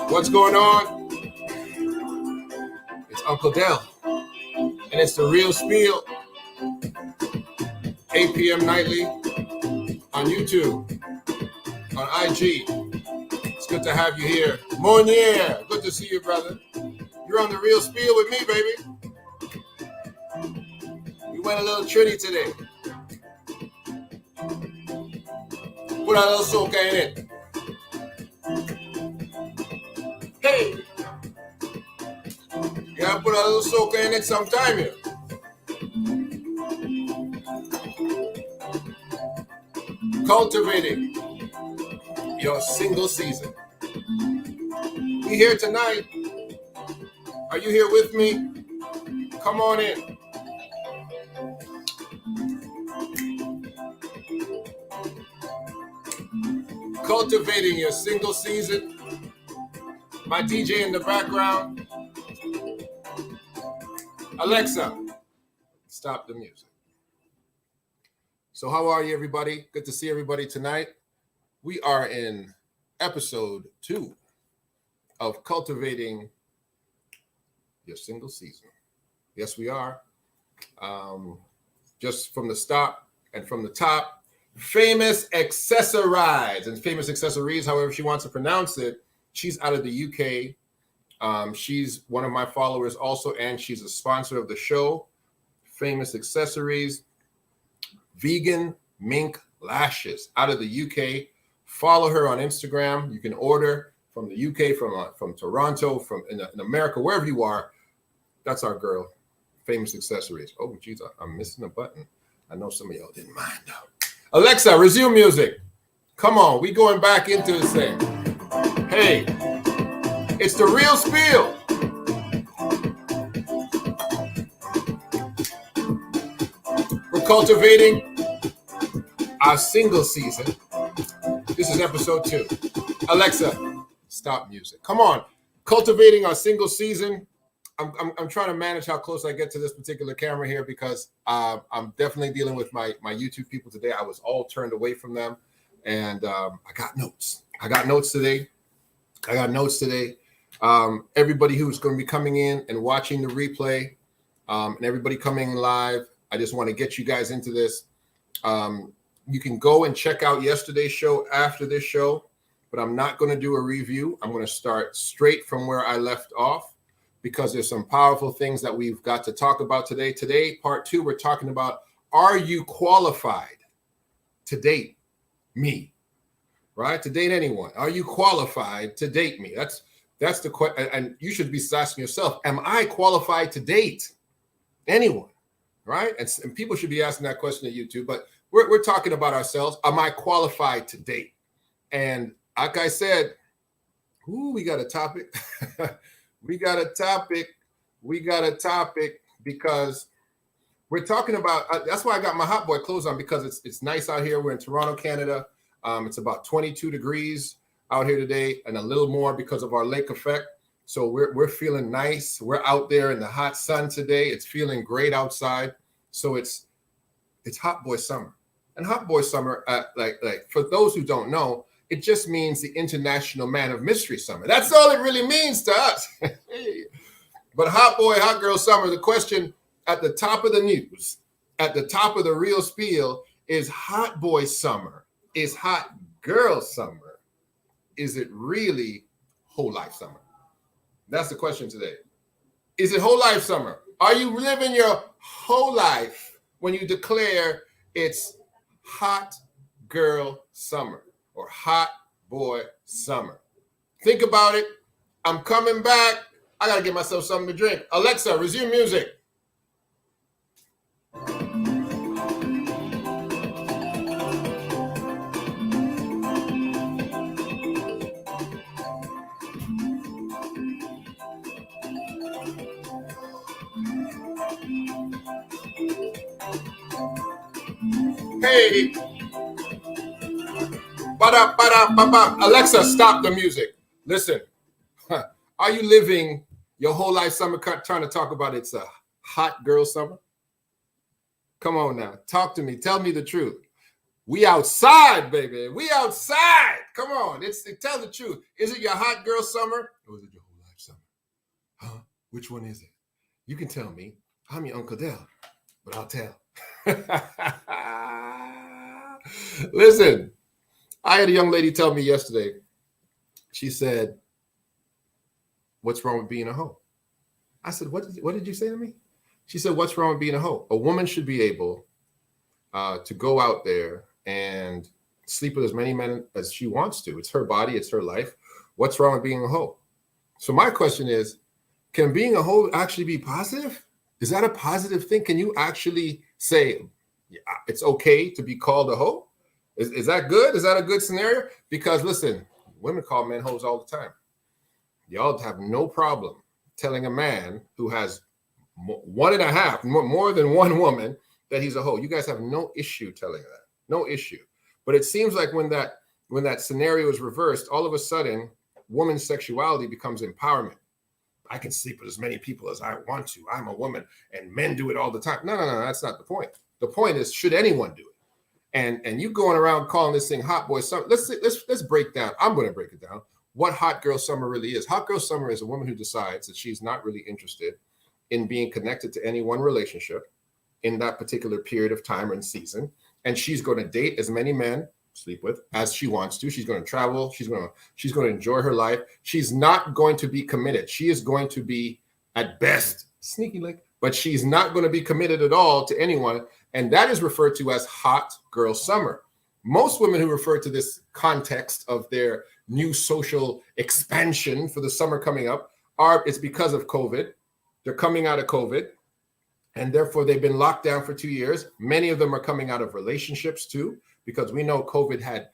What's going on? It's Uncle Dell, and it's the real Spiel, 8 p.m. nightly on YouTube, on IG. It's good to have you here. Monier, good to see you, brother. You're on the real Spiel with me, baby. We went a little trinity today. Put a little soca in it. Hey! You gotta put a little soca in it sometime here. Cultivating your single season. We here tonight. Are you here with me? Come on in. Cultivating your single season. My DJ in the background. Alexa, stop the music. So how are you, everybody? Good to see everybody tonight. We are in episode 2 of Cultivating Your Single Season. Yes, we are. Just from the stop and from the top, Famous Accessorize. And Famous Accessories, however she wants to pronounce it, she's out of the UK. She's one of my followers also, and she's a sponsor of the show. Famous Accessories, vegan mink lashes out of the UK. Follow her on Instagram. You can order from the UK, from Toronto, from in America, wherever you are. That's our girl, Famous Accessories. Oh, geez, I'm missing a button. I know some of y'all didn't mind though. Alexa, resume music. Come on, we going back into this thing. Hey, it's the real Spiel. We're cultivating our single season. This is episode 2. Alexa, stop music. Come on, cultivating our single season. I'm trying to manage how close I get to this particular camera here because I'm definitely dealing with my YouTube people today. I was all turned away from them, and I got notes. I got notes today. Everybody who's going to be coming in and watching the replay, and everybody coming live, I just want to get you guys into this. You can go and check out yesterday's show after this show, but I'm not going to do a review. I'm going to start straight from where I left off because there's some powerful things that we've got to talk about today. Today, part 2, we're talking about, are you qualified to date me? Right? To date anyone. Are you qualified to date me? That's the question. And you should be asking yourself, am I qualified to date anyone? Right? And people should be asking that question at YouTube, but we're talking about ourselves. Am I qualified to date? And like I said, we got a topic. We got a topic because we're talking about, that's why I got my hot boy clothes on, because it's nice out here. We're in Toronto, Canada. It's about 22 degrees out here today and a little more because of our lake effect. So we're feeling nice. We're out there in the hot sun today. It's feeling great outside. So it's hot boy summer. And hot boy summer, like for those who don't know, it just means the International Man of Mystery Summer. That's all it really means to us. But hot boy, hot girl summer, the question at the top of the news, at the top of the real Spiel, is hot boy summer, is hot girl summer, is it really whole life summer? That's the question today. Is it whole life summer? Are you living your whole life when you declare it's hot girl summer or hot boy summer? Think about it. I'm coming back. I got to get myself something to drink. Alexa, resume music. Hey, Alexa, stop the music. Listen, are you living your whole life summer trying to talk about it's a hot girl summer? Come on now, talk to me. Tell me the truth. We outside, baby. We outside. Come on, tell the truth. Is it your hot girl summer or is it your whole life summer? Huh? Which one is it? You can tell me. I'm your Uncle Dell, but I'll tell. Listen, I had a young lady tell me yesterday. She said, "What's wrong with being a hoe?" I said, "What did you say to me?" She said, "What's wrong with being a hoe? A woman should be able to go out there and sleep with as many men as she wants to. It's her body, it's her life. What's wrong with being a hoe?" So my question is, can being a hoe actually be positive? Is that a positive thing? Can you actually say it's okay to be called a hoe? Is that good? Is that a good scenario? Because listen, women call men hoes all the time. Y'all have no problem telling a man who has one and a half, more than one woman, that he's a hoe. You guys have no issue telling that. No issue. But it seems like when that scenario is reversed, all of a sudden, woman's sexuality becomes empowerment. I can sleep with as many people as I want to. I'm a woman, and men do it all the time. No, that's not the point. The point is, should anyone do it? And you going around calling this thing hot boy summer. Let's break down. I'm going to break it down. What hot girl summer really is. Hot girl summer is a woman who decides that she's not really interested in being connected to any one relationship in that particular period of time and season. And she's going to date as many men, sleep with, as she wants to. She's going to travel. She's going to enjoy her life. She's not going to be committed. She is going to be, at best, sneaky like, but she's not going to be committed at all to anyone. And that is referred to as hot girl summer. Most women who refer to this context of their new social expansion for the summer coming up it's because of COVID. They're coming out of COVID, and therefore they've been locked down for 2 years. Many of them are coming out of relationships too, because we know COVID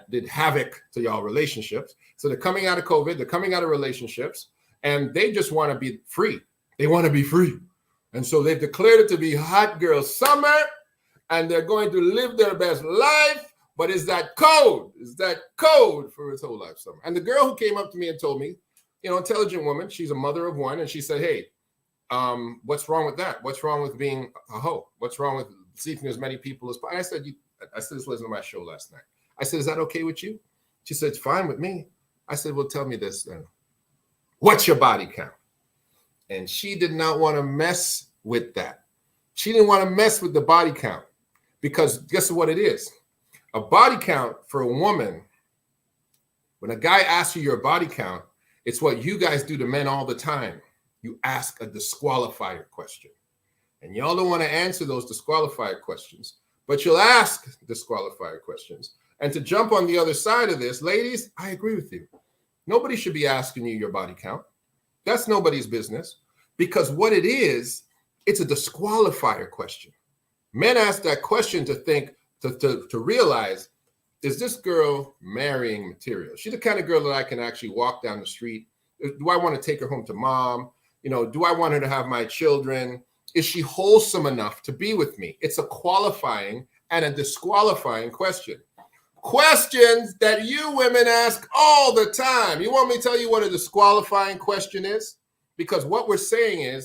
did havoc to y'all relationships. So they're coming out of COVID, they're coming out of relationships, and they just want to be free. They want to be free. And so they've declared it to be hot girl summer, and they're going to live their best life. But is that code? Is that code for his whole life summer? And the girl who came up to me and told me, intelligent woman, she's a mother of one, and she said, "Hey, what's wrong with that? What's wrong with being a hoe? What's wrong with sleeping as many people as possible?" I said, this was on my show last night. I said, "Is that okay with you?" She said, "It's fine with me." I said, "Well, tell me this then. What's your body count?" And she did not want to mess with that. She didn't want to mess with the body count, because guess what it is? A body count for a woman, when a guy asks you your body count, it's what you guys do to men all the time. You ask a disqualifier question. And y'all don't want to answer those disqualifier questions, but you'll ask disqualifier questions. And to jump on the other side of this, ladies, I agree with you. Nobody should be asking you your body count. That's nobody's business, because what it is, it's a disqualifier question. Men ask that question to think, to realize, is this girl marrying material? She's the kind of girl that I can actually walk down the street. Do I want to take her home to mom? Do I want her to have my children? Is she wholesome enough to be with me? It's a qualifying and a disqualifying question. Questions that you women ask all the time. You want me to tell you what a disqualifying question is? Because what we're saying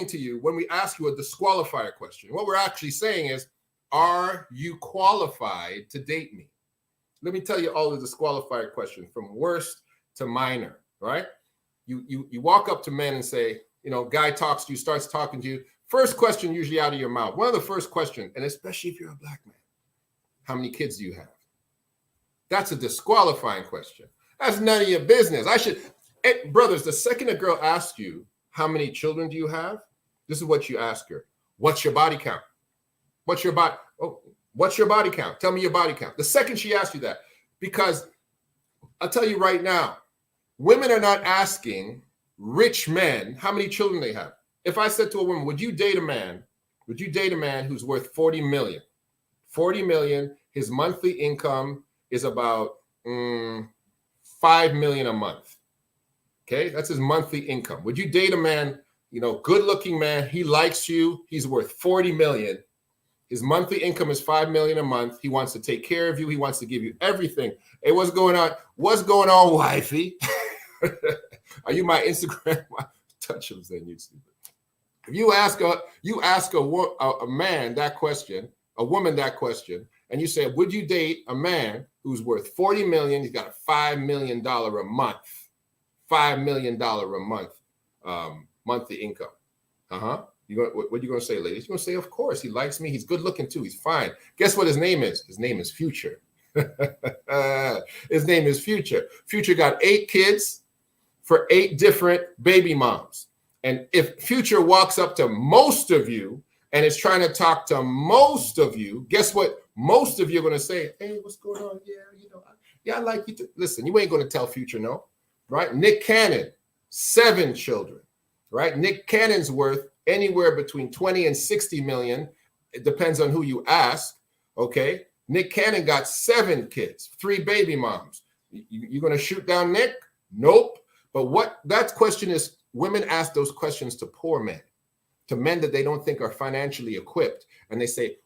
to you when we ask you a disqualifier question, what we're actually saying is, are you qualified to date me? Let me tell you all the disqualifier questions from worst to minor, right? You walk up to men and say, guy talks to you, starts talking to you. First question usually out of your mouth. One of the first questions, and especially if you're a black man, how many kids do you have? That's a disqualifying question. That's none of your business. Brothers, the second a girl asks you, how many children do you have? This is what you ask her. What's your body count? What's your body count? Tell me your body count. The second she asks you that, because I'll tell you right now, women are not asking rich men, how many children they have. If I said to a woman, would you date a man who's worth 40 million? 40 million, his monthly income is about 5 million a month. Okay, that's his monthly income. Would you date a man, good looking man, he likes you, he's worth 40 million. His monthly income is 5 million a month. He wants to take care of you. He wants to give you everything. Hey, what's going on? What's going on, wifey? Are you my Instagram? Touch him, then you stupid. If you ask a man that question, a woman that question, and you say, would you date a man who's worth 40 million? He's got a $5 million a month, $5 million a month monthly income. What are you going to say, ladies? You're going to say, of course, he likes me. He's good looking too. He's fine. Guess what his name is? His name is Future. His name is Future. Future got 8 kids for 8 different baby moms. And if Future walks up to most of you and is trying to talk to most of you, guess what? Most of you are going to say, hey, what's going on? Yeah, I like you too. Listen, you ain't going to tell Future no, right? Nick Cannon, 7 children, right? Nick Cannon's worth anywhere between 20 and 60 million. It depends on who you ask. Okay. Nick Cannon got 7 kids, 3 baby moms. You going to shoot down Nick? Nope. But what that question is, women ask those questions to poor men, to men that they don't think are financially equipped. And they say,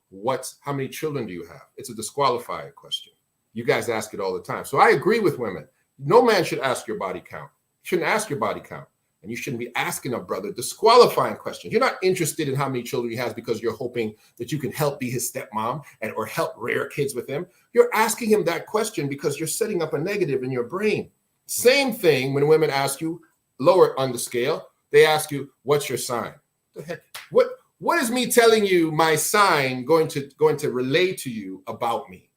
how many children do you have? It's a disqualifying question. You guys ask it all the time. So I agree with women. No man should ask your body count. You shouldn't ask your body count. And you shouldn't be asking a brother disqualifying questions. You're not interested in how many children he has because you're hoping that you can help be his stepmom or help rear kids with him. You're asking him that question because you're setting up a negative in your brain. Same thing when women ask you, lower on the scale, they ask you, what's your sign? The heck? What is me telling you my sign going to relay to you about me?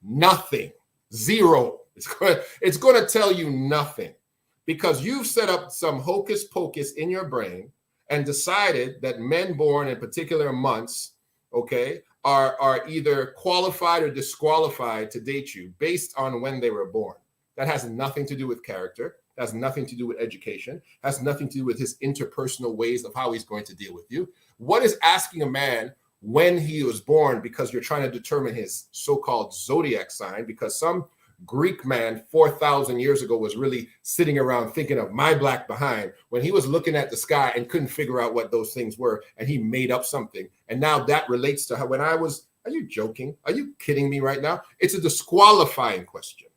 Nothing. Zero. It's going to tell you nothing. Because you've set up some hocus pocus in your brain and decided that men born in particular months, okay, are either qualified or disqualified to date you based on when they were born. That has nothing to do with character, has nothing to do with education, has nothing to do with his interpersonal ways of how he's going to deal with you. What is asking a man when he was born because you're trying to determine his so-called zodiac sign, because some Greek man 4,000 years ago was really sitting around thinking of my black behind when he was looking at the sky and couldn't figure out what those things were, and he made up something. And now that relates to how when I was, are you joking? Are you kidding me right now? It's a disqualifying question.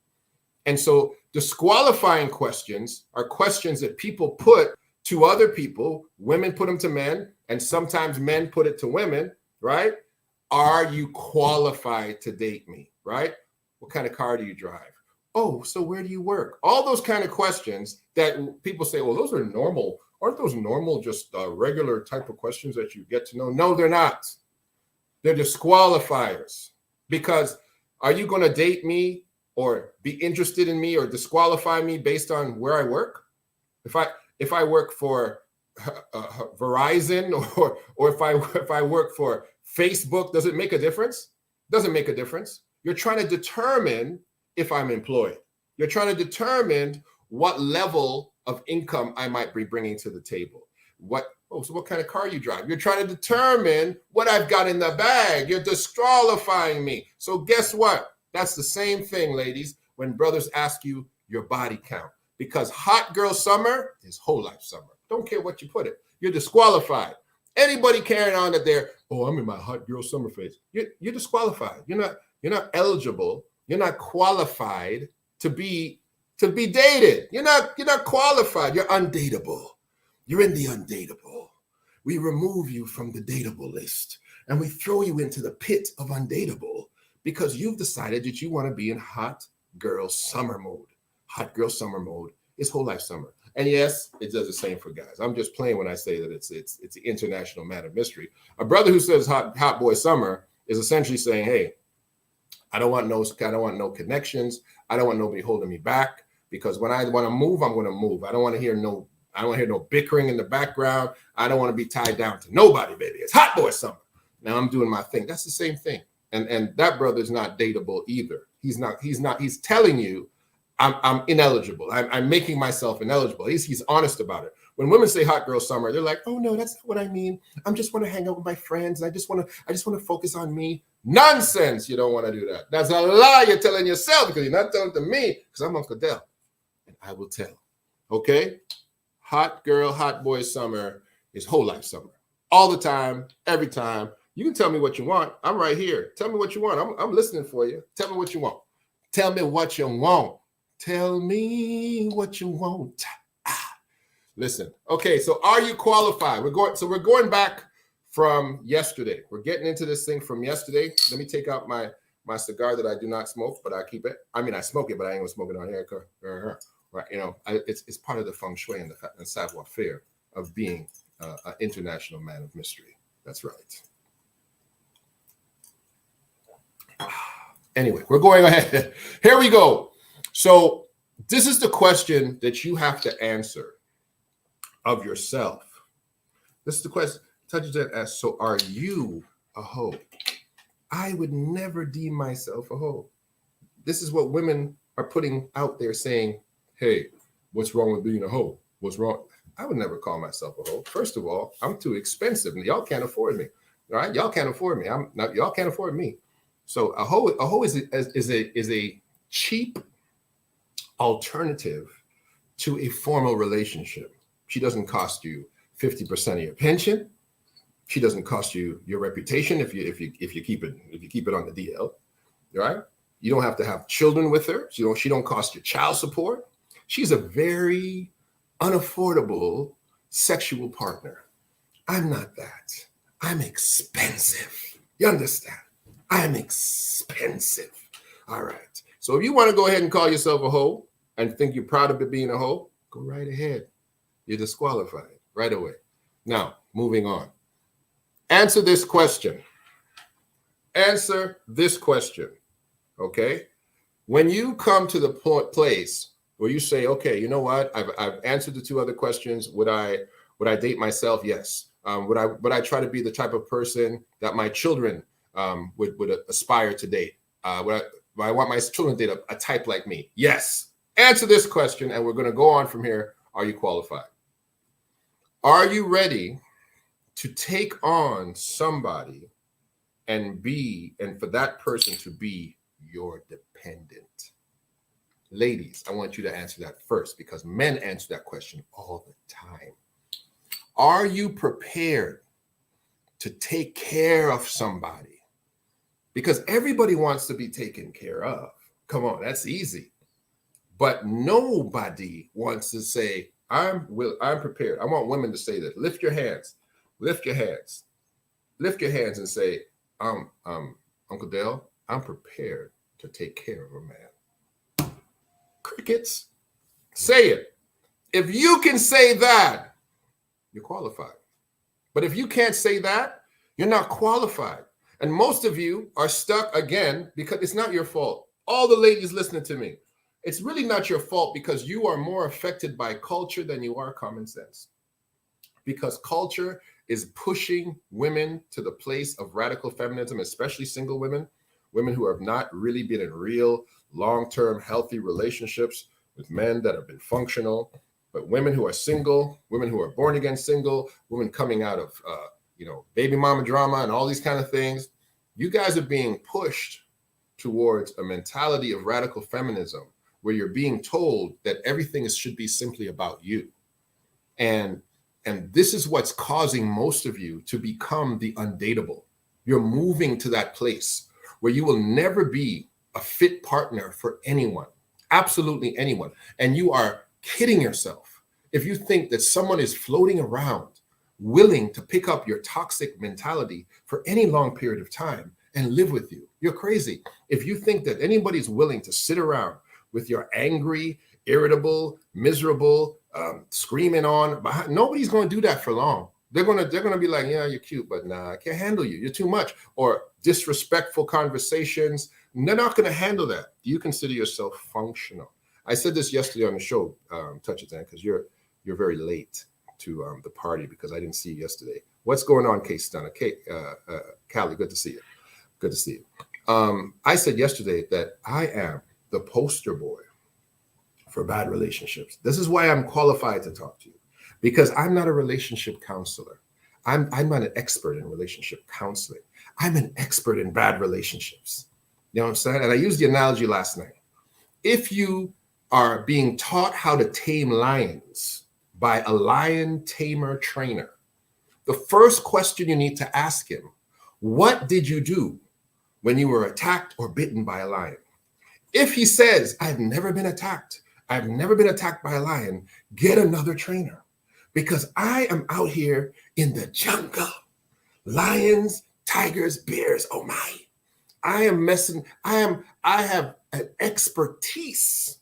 And so disqualifying questions are questions that people put to other people. Women put them to men, and sometimes men put it to women, right? Are you qualified to date me, right? What kind of car do you drive? Oh, so where do you work? All those kind of questions that people say, well, those are normal. Aren't those normal, just regular type of questions that you get to know? No, they're not. They're disqualifiers. Because are you going to date me or be interested in me or disqualify me based on where I work? If I work for Verizon or if I work for Facebook, does it make a difference? Doesn't make a difference. You're trying to determine if I'm employed. You're trying to determine what level of income I might be bringing to the table. So what kind of car you drive? You're trying to determine what I've got in the bag. You're disqualifying me. So guess what? That's the same thing, ladies, when brothers ask you your body count. Because hot girl summer is whole life summer. Don't care what you put it. You're disqualified. Anybody carrying on that they're, I'm in my hot girl summer phase. You're disqualified. You're not eligible. You're not qualified to be dated. You're not qualified. You're undateable. You're in the undateable. We remove you from the dateable list and we throw you into the pit of undateable because you've decided that you want to be in hot girl summer mode. Hot girl summer mode is whole life summer. And yes, it does the same for guys. I'm just playing when I say that it's the international man of mystery. A brother who says hot boy summer is essentially saying, hey, I don't want no connections. I don't want nobody holding me back because when I want to move, I'm going to move. I don't want to hear no bickering in the background. I don't want to be tied down to nobody, baby. It's hot boy summer. Now I'm doing my thing. That's the same thing. And that brother's not dateable either. He's telling you I'm ineligible. I'm making myself ineligible. He's honest about it. When women say hot girl summer, they're like, oh no, that's not what I mean. I just want to hang out with my friends. I just want to focus on me. Nonsense. You don't want to do that. That's a lie you're telling yourself, because you're not telling to me, because I'm Uncle Dell and I will tell. Okay? Hot girl, hot boy summer is whole life summer. All the time, every time. You can tell me what you want. I'm right here. Tell me what you want. I'm listening for you. Tell me what you want. Tell me what you want. Tell me what you want. Listen. Okay, so are you qualified? We're going back from yesterday. We're getting into this thing from yesterday. Let me take out my cigar that I do not smoke, but I keep it. I mean, I smoke it, but I ain't gonna smoke it on here. Right? You know, it's part of the feng shui and the savoir faire of being an international man of mystery. That's right. Anyway, we're going ahead. Here we go. So this is the question that you have to answer of yourself. This is the question. Touches that as, so are you a hoe? I would never deem myself a hoe. This is what women are putting out there saying, hey, what's wrong with being a hoe? What's wrong? I would never call myself a hoe. First of all, I'm too expensive and y'all can't afford me. All right, y'all can't afford me. Y'all can't afford me. So a hoe is a cheap alternative to a formal relationship. She doesn't cost you 50% of your pension. She doesn't cost you your reputation if you keep it on the DL, right? You don't have to have children with her. She don't cost you child support. She's a very unaffordable sexual partner. I'm not that. I'm expensive. You understand? I'm expensive. All right. So if you want to go ahead and call yourself a hoe and think you're proud of it being a hoe, go right ahead. You're disqualified right away. Now, moving on. Answer this question. Answer this question. Okay? When you come to the place where you say, okay, you know what? I've answered the two other questions. Would I date myself? Yes. Would I try to be the type of person that my children would aspire to date? Would I want my children to date a type like me? Yes. Answer this question, and we're going to go on from here. Are you qualified? Are you ready to take on somebody and for that person to be your dependent? Ladies, I want you to answer that first, because men answer that question all the time. Are you prepared to take care of somebody? Because everybody wants to be taken care of. Come on, that's easy. But nobody wants to say, I'm prepared. I want women to say that. Lift your hands. Lift your hands. Lift your hands and say, Uncle Dell, I'm prepared to take care of a man. Crickets. Say it. If you can say that, you're qualified. But if you can't say that, you're not qualified. And most of you are stuck again because it's not your fault. All the ladies listening to me, it's really not your fault, because you are more affected by culture than you are common sense. Because culture is pushing women to the place of radical feminism, especially single women who have not really been in real long-term healthy relationships with men that have been functional. But women who are single, women who are born again single, women coming out of baby mama drama and all these kind of things, you guys are being pushed towards a mentality of radical feminism where you're being told that everything should be simply about you. And this is what's causing most of you to become the undateable. You're moving to that place where you will never be a fit partner for anyone, absolutely anyone. And you are kidding yourself if you think that someone is floating around willing to pick up your toxic mentality for any long period of time and live with you. You're crazy. If you think that anybody's willing to sit around with your angry, irritable, miserable, screaming on behind, nobody's going to do that for long. They're gonna be like, yeah, you're cute, but nah, I can't handle you. You're too much. Or disrespectful conversations. They're not going to handle that. Do you consider yourself functional? I said this yesterday on the show, Touch It, because you're very late to the party because I didn't see you yesterday. What's going on, Kate Stunner? Callie, good to see you. Good to see you. I said yesterday that I am the poster boy for bad relationships. This is why I'm qualified to talk to you. because I'm not a relationship counselor. I'm not an expert in relationship counseling. I'm an expert in bad relationships. You know what I'm saying? And I used the analogy last night. If you are being taught how to tame lions by a lion tamer trainer, the first question you need to ask him, what did you do when you were attacked or bitten by a lion? If he says, I've never been attacked by a lion, get another trainer, because I am out here in the jungle. Lions, tigers, bears, oh my. I have an expertise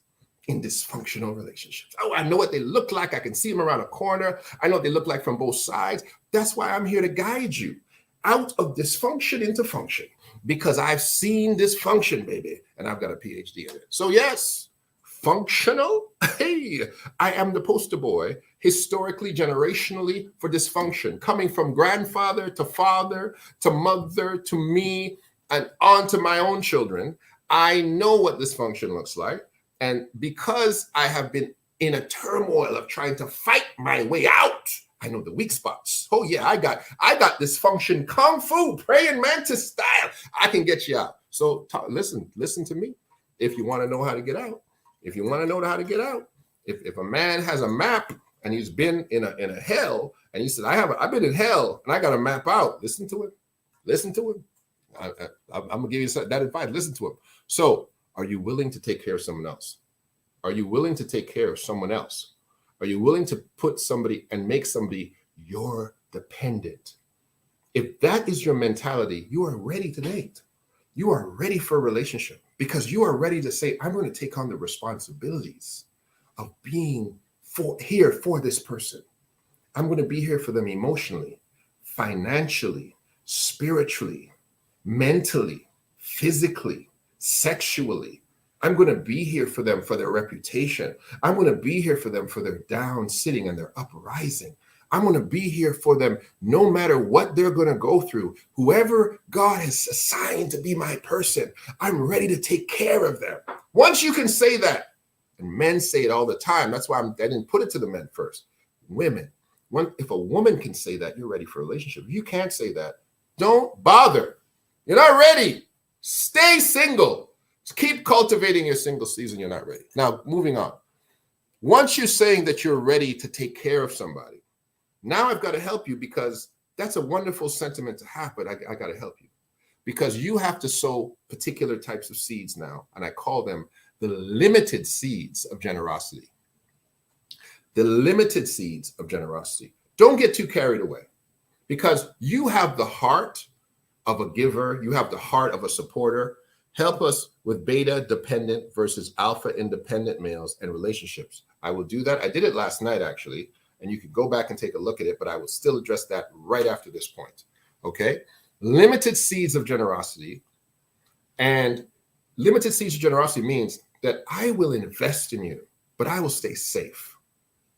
in dysfunctional relationships. Oh, I know what they look like. I can see them around a corner. I know what they look like from both sides. That's why I'm here to guide you out of dysfunction into function, because I've seen dysfunction, baby, and I've got a PhD in it. So yes, functional. Hey, I am the poster boy, historically, generationally, for dysfunction, coming from grandfather to father to mother to me and on to my own children. I know what dysfunction looks like. And because I have been in a turmoil of trying to fight my way out, I know the weak spots. Oh yeah, I got dysfunction kung fu, praying mantis style. I can get you out. So listen to me. If you want to know how to get out, if a man has a map and he's been in a hell and he said, I've been in hell and I got to map out. Listen to him. I'm gonna give you that advice. Listen to him. So, are you willing to take care of someone else? Are you willing to take care of someone else? Are you willing to put somebody and make somebody your dependent? If that is your mentality, you are ready to date. You are ready for a relationship, because you are ready to say, I'm going to take on the responsibilities of being here for this person. I'm going to be here for them emotionally, financially, spiritually, mentally, physically, sexually. I'm going to be here for them for their reputation. I'm going to be here for them for their down sitting and their uprising. I'm going to be here for them no matter what they're going to go through. Whoever God has assigned to be my person, I'm ready to take care of them. Once you can say that, and men say it all the time, that's why I didn't put it to the men first. Women, if a woman can say that, you're ready for a relationship. If you can't say that, don't bother. You're not ready. Stay single. Keep cultivating your single season. You're not ready. Now, moving on. Once you're saying that you're ready to take care of somebody, now I've got to help you, because that's a wonderful sentiment to have, but I got to help you, because you have to sow particular types of seeds now, and I call them the limited seeds of generosity. The limited seeds of generosity. Don't get too carried away, because you have the heart of a giver. You have the heart of a supporter. Help us with beta dependent versus alpha independent males and relationships. I will do that. I did it last night, actually, and you could go back and take a look at it, but I will still address that right after this point. Okay? Limited seeds of generosity. And limited seeds of generosity means that I will invest in you, but I will stay safe.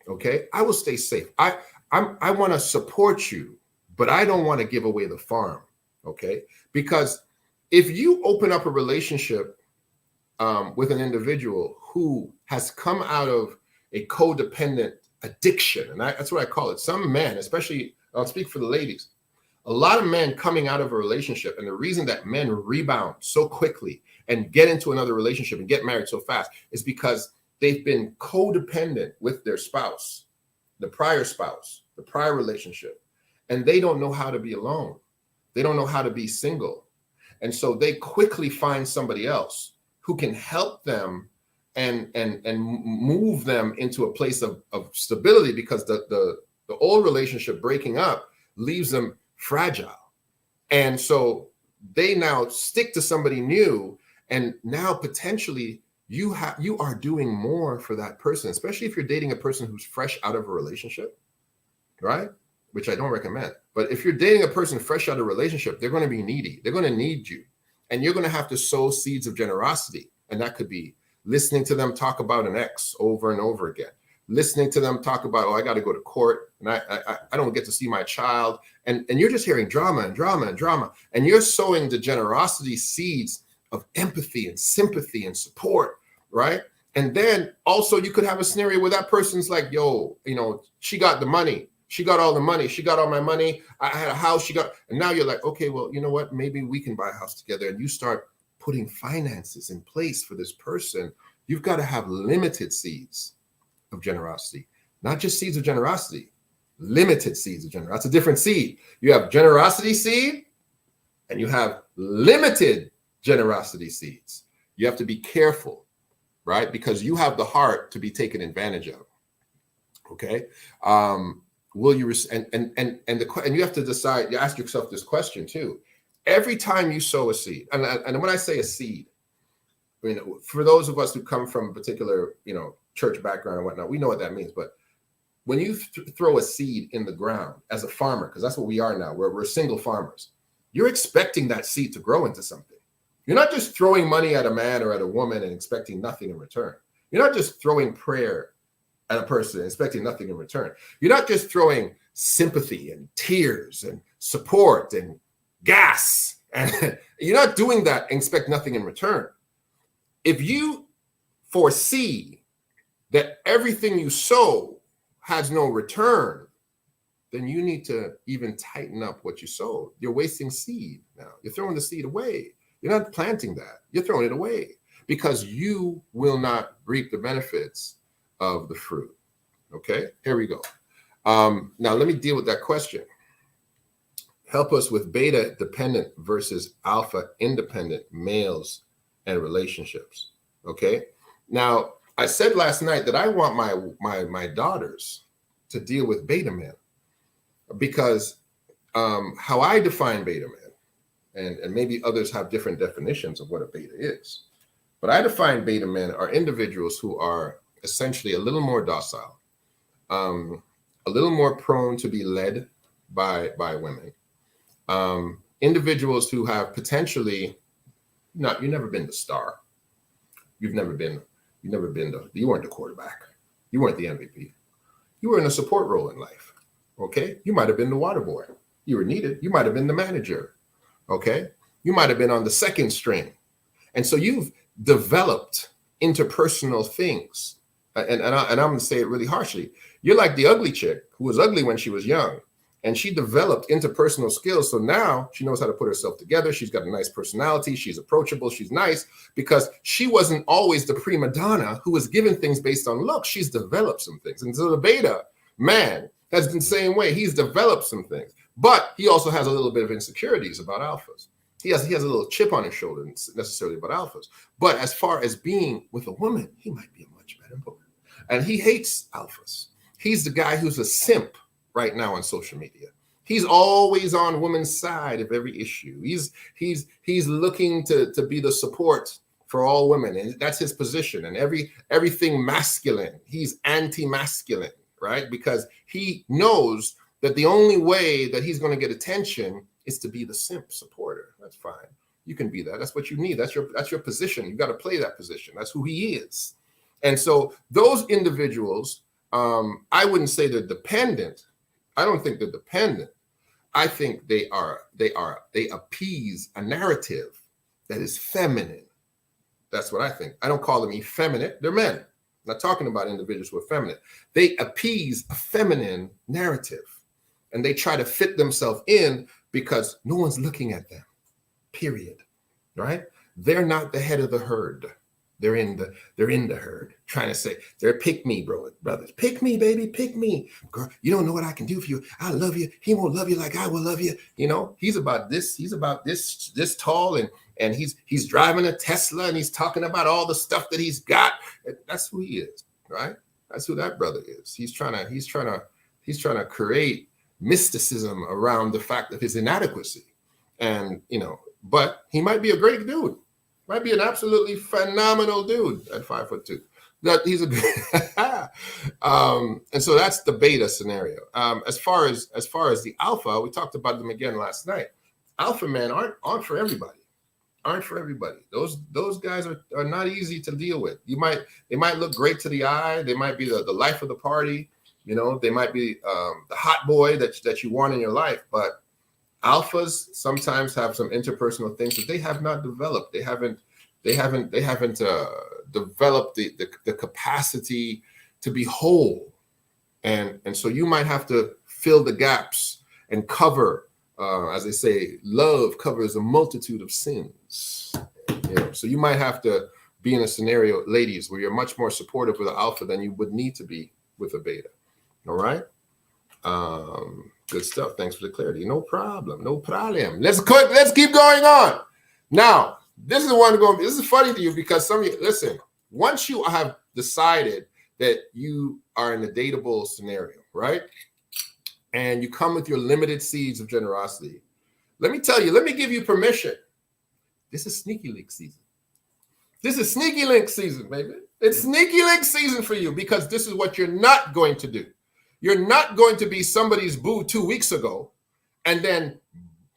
Okay? I will stay safe. I want to support you, but I don't want to give away the farm. Okay? Because if you open up a relationship with an individual who has come out of a codependent addiction, and that's what I call it. Some men, especially, I'll speak for the ladies, a lot of men coming out of a relationship, and the reason that men rebound so quickly and get into another relationship and get married so fast is because they've been codependent with their spouse, the prior relationship, and they don't know how to be alone. They don't know how to be single. And so they quickly find somebody else who can help them and move them into a place of stability, because the old relationship breaking up leaves them fragile. And so they now stick to somebody new, and now potentially you are doing more for that person, especially if you're dating a person who's fresh out of a relationship, right? Which I don't recommend. But if you're dating a person fresh out of a relationship, they're going to be needy. They're going to need you. And you're going to have to sow seeds of generosity. And that could be listening to them talk about an ex over and over again. Listening to them talk about, I got to go to court and I don't get to see my child. And you're just hearing drama and drama and drama. And you're sowing the generosity seeds of empathy and sympathy and support, right? And then also you could have a scenario where that person's like, yo, she got the money. She got all the money. She got all my money. I had a house. And now you're like, okay, well, you know what? Maybe we can buy a house together. And you start putting finances in place for this person. You've got to have limited seeds of generosity, not just seeds of generosity, limited seeds of generosity. That's a different seed. You have generosity seed and you have limited generosity seeds. You have to be careful, right? Because you have the heart to be taken advantage of. Okay. Will you, and you have to decide, you ask yourself this question too. Every time you sow a seed, and when I say a seed, for those of us who come from a particular, church background and whatnot, we know what that means. But when you throw a seed in the ground as a farmer, because that's what we are now, we're single farmers, you're expecting that seed to grow into something. You're not just throwing money at a man or at a woman and expecting nothing in return. You're not just throwing prayer at a person and expecting nothing in return. You're not just throwing sympathy and tears and support and gas. And you're not doing that and expect nothing in return. If you foresee that everything you sow has no return, then you need to even tighten up what you sowed. You're wasting seed now. You're throwing the seed away. You're not planting that. You're throwing it away because you will not reap the benefits of the fruit. Okay, here we go. Now let me deal with that question. Help us with beta dependent versus alpha independent males and relationships. Okay. Now I said last night that I want my daughters to deal with beta men because how I define beta men, and maybe others have different definitions of what a beta is, but I define beta men are individuals who are essentially a little more docile, a little more prone to be led by women, individuals who have potentially you've never been the star, you weren't the quarterback, you weren't the MVP, you were in a support role in life. Okay, you might have been the water boy, you were needed, you might have been the manager. Okay, you might have been on the second string, and so you've developed interpersonal things. And I'm going to say it really harshly. You're like the ugly chick who was ugly when she was young, and she developed interpersonal skills. So now she knows how to put herself together. She's got a nice personality. She's approachable. She's nice because she wasn't always the prima donna who was given things based on look. She's developed some things. And so the beta man has been the same way. He's developed some things, but he also has a little bit of insecurities about alphas. He has a little chip on his shoulder necessarily about alphas. But as far as being with a woman, he might be a much better woman. And he hates alphas. He's the guy who's a simp right now on social media. He's always on women's side of every issue. He's looking to be the support for all women, and that's his position. And everything masculine, he's anti-masculine, right? Because he knows that the only way that he's going to get attention is to be the simp supporter. That's fine. You can be that. That's what you need. That's your position. You got to play that position. That's who he is. And so those individuals, I wouldn't say they're dependent. I don't think they're dependent. I think they appease a narrative that is feminine. That's what I think. I don't call them effeminate. They're men. I'm not talking about individuals who are feminine. They appease a feminine narrative, and they try to fit themselves in because no one's looking at them, period, right? They're not the head of the herd. They're in the herd, trying to say, they're pick me, brothers. Pick me, baby, pick me. Girl, you don't know what I can do for you. I love you. He won't love you like I will love you. He's about this tall, and he's driving a Tesla, and he's talking about all the stuff that he's got. That's who he is, right? That's who that brother is. He's trying to create mysticism around the fact of his inadequacy. And, but he might be a great dude. Might be an absolutely phenomenal dude at 5'2". That he's a good and so that's the beta scenario. As far as the alpha, we talked about them again last night. Alpha men aren't for everybody. Aren't for everybody. Those guys are not easy to deal with. They might look great to the eye. They might be the life of the party. They might be the hot boy that you want in your life, but alphas sometimes have some interpersonal things that they have not developed. They haven't develop the capacity to be whole. And so you might have to fill the gaps and cover, as they say, love covers a multitude of sins. So you might have to be in a scenario, ladies, where you're much more supportive with an alpha than you would need to be with a beta. All right. Good stuff. Thanks for the clarity. No problem. No problem. Let's keep going on. Now, this is funny to you because some of you, listen, once you have decided that you are in a dateable scenario, right? And you come with your limited seeds of generosity. Let me give you permission. This is sneaky link season. This is sneaky link season, baby. It's sneaky link season for you because this is what you're not going to do. You're not going to be somebody's boo 2 weeks ago and then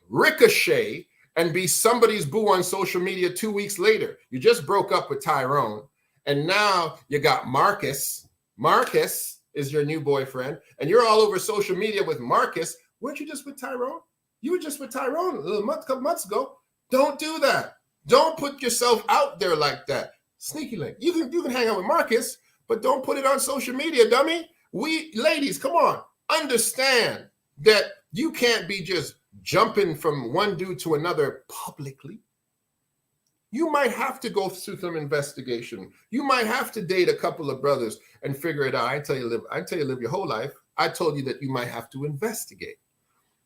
ricochet and be somebody's boo on social media 2 weeks later. You just broke up with Tyrone and now you got Marcus. Marcus is your new boyfriend and you're all over social media with Marcus. Weren't you just with Tyrone? You were just with Tyrone a couple months ago. Don't do that. Don't put yourself out there like that. Sneaky link. You can hang out with Marcus, but don't put it on social media, dummy. We ladies, come on, understand that you can't be just jumping from one dude to another publicly. You might have to go through some investigation. You might have to date a couple of brothers and figure it out. I tell you live your whole life. I told you that you might have to investigate.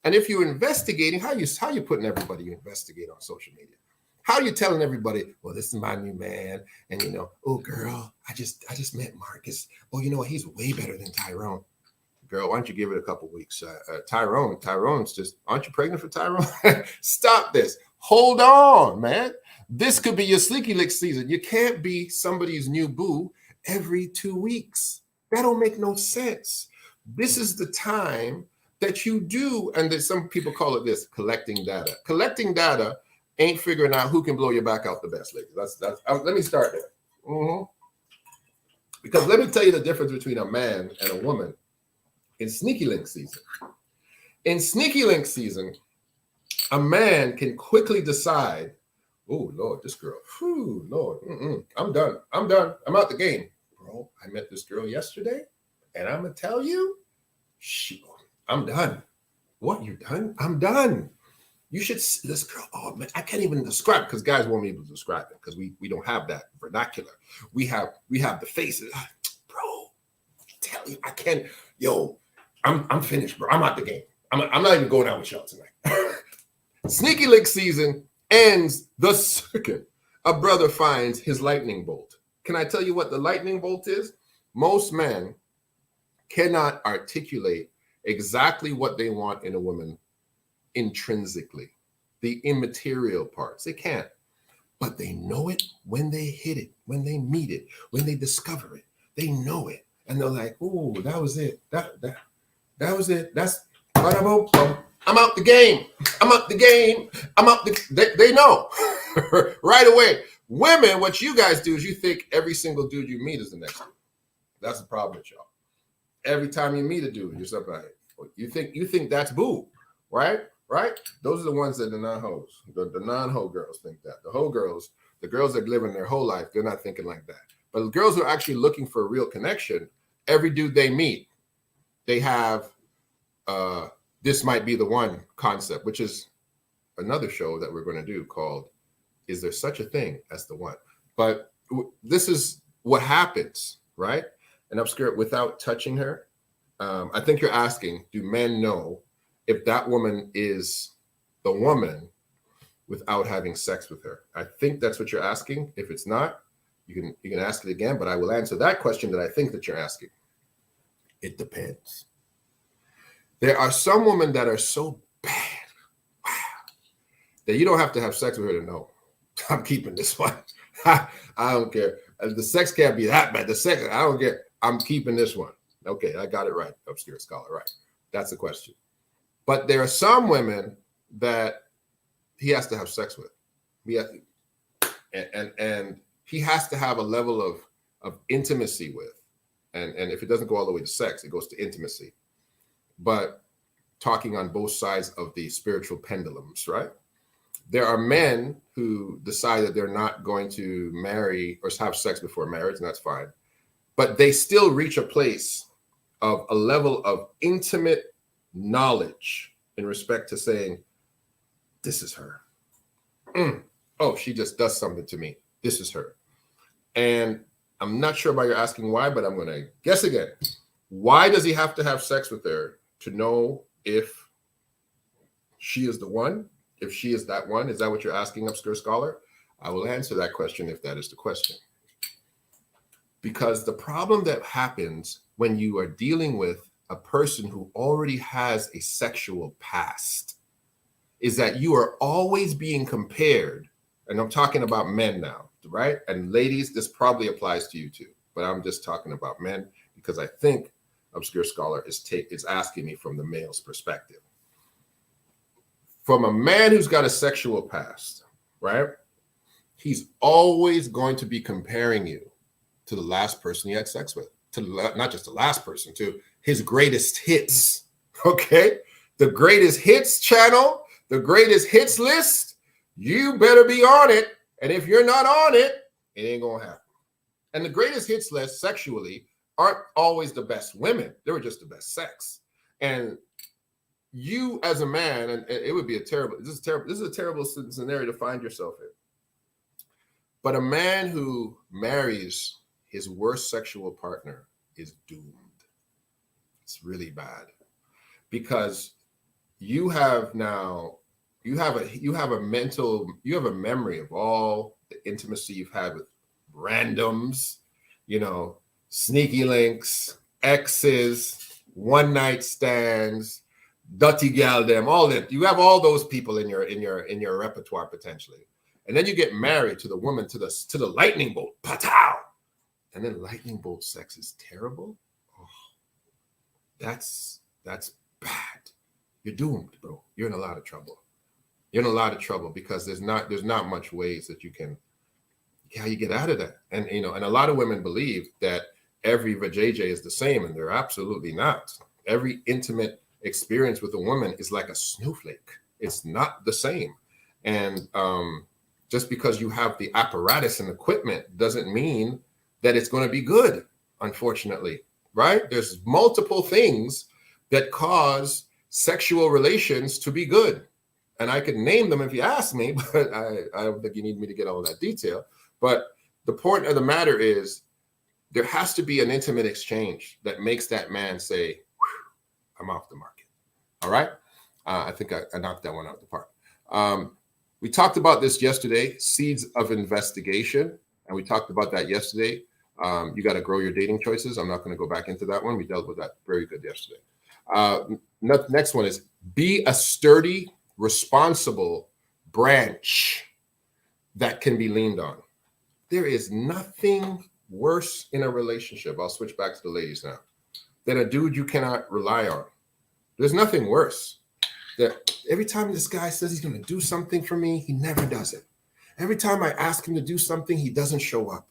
And if you're investigating, how you putting everybody you investigate on social media? How are you telling everybody, well, this is my new man, and oh girl, I just met Marcus. Oh, you know what? He's way better than Tyrone. Girl, why don't you give it a couple weeks? Tyrone's just, aren't you pregnant for Tyrone? Stop this. Hold on, man. This could be your sneaky lick season. You can't be somebody's new boo every 2 weeks. That don't make no sense. This is the time that you do, and that some people call it this, collecting data. Collecting data ain't figuring out who can blow your back out the best, ladies. Let me start there. Mm-hmm. Because let me tell you the difference between a man and a woman in sneaky link season. In sneaky link season, a man can quickly decide, oh, Lord, this girl, whew, Lord, I'm done. I'm out the game. Bro, I met this girl yesterday, and I'm going to tell you, I'm done. What, you're done? I'm done. You should see this girl. Oh man, I can't even describe it because guys won't be able to describe it because we don't have that vernacular. We have the faces, bro. I tell you, I can't. Yo, I'm finished, bro. I'm out the game. I'm not even going out with y'all tonight. Sneaky link season ends the second a brother finds his lightning bolt. Can I tell you what the lightning bolt is? Most men cannot articulate exactly what they want in a woman intrinsically, the immaterial parts. They can't, but they know it when they hit it, when they meet it, when they discover it. They know it, and they're like, "Oh, that was it. That was it. That's I'm out the game. I'm out the game. They know right away. Women, what you guys do is you think every single dude you meet is the next dude. That's the problem with y'all. Every time you meet a dude, you're somebody. You think that's boo, right? Right? Those are the ones that the non-hoes, the non-ho girls think that. The ho girls, the girls that live in their whole life, they're not thinking like that. But the girls who are actually looking for a real connection, every dude they meet, they have this might be the one concept, which is another show that we're going to do called Is There Such a Thing as the One? But this is what happens, right? And upskirt without touching her. I think you're asking, do men know if that woman is the woman without having sex with her? I think that's what you're asking. If it's not, you can ask it again, but I will answer that question that I think that you're asking. It depends. There are some women that are so bad, wow, that you don't have to have sex with her to know. I'm keeping this one. I don't care. The sex can't be that bad. I don't care. I'm keeping this one. Okay, I got it right. Obscure scholar, right. That's the question. But there are some women that he has to have sex with. And he has to have a level of intimacy with. And if it doesn't go all the way to sex, it goes to intimacy. But talking on both sides of the spiritual pendulums, right? There are men who decide that they're not going to marry or have sex before marriage, and that's fine. But they still reach a place of a level of intimate knowledge in respect to saying, this is her. Oh, she just does something to me. This is her. And I'm not sure why you're asking why, but I'm going to guess again. Why does he have to have sex with her to know if she is the one? If she is that one? Is that what you're asking, Obscure Scholar? I will answer that question if that is the question. Because the problem that happens when you are dealing with a person who already has a sexual past is that you are always being compared. And I'm talking about men now, right? And ladies, this probably applies to you too. But I'm just talking about men because I think Obscure Scholar is asking me from the male's perspective. From a man who's got a sexual past, right? He's always going to be comparing you to the last person he had sex with, not just the last person, to his greatest hits, okay? The greatest hits channel, the greatest hits list, you better be on it. And if you're not on it, it ain't gonna happen. And the greatest hits list sexually aren't always the best women. They were just the best sex. And you as a man, and it would be this is a terrible scenario to find yourself in. But a man who marries his worst sexual partner is doomed. It's really bad because you have a memory of all the intimacy you've had with randoms, sneaky links, exes, one night stands, dirty gal them, all that. You have all those people in your repertoire potentially. And then you get married to the woman, to the lightning bolt, patow. And then lightning bolt sex is terrible. Oh, that's bad. You're doomed, bro. You're in a lot of trouble. You're in a lot of trouble because there's not much ways that you can, how you get out of that. And and a lot of women believe that every vajayjay is the same, and they're absolutely not. Every intimate experience with a woman is like a snowflake. It's not the same. And just because you have the apparatus and equipment doesn't mean that it's going to be good, unfortunately, right? There's multiple things that cause sexual relations to be good. And I could name them if you ask me, but I don't think you need me to get all that detail. But the point of the matter is there has to be an intimate exchange that makes that man say, I'm off the market. All right? I think I knocked that one out of the park. We talked about this yesterday, seeds of investigation. And we talked about that yesterday. You got to grow your dating choices. I'm not going to go back into that one. We dealt with that very good yesterday. Next one is be a sturdy, responsible branch that can be leaned on. There is nothing worse in a relationship. I'll switch back to the ladies now. Than a dude you cannot rely on. There's nothing worse. That every time this guy says he's going to do something for me, he never does it. Every time I ask him to do something, he doesn't show up.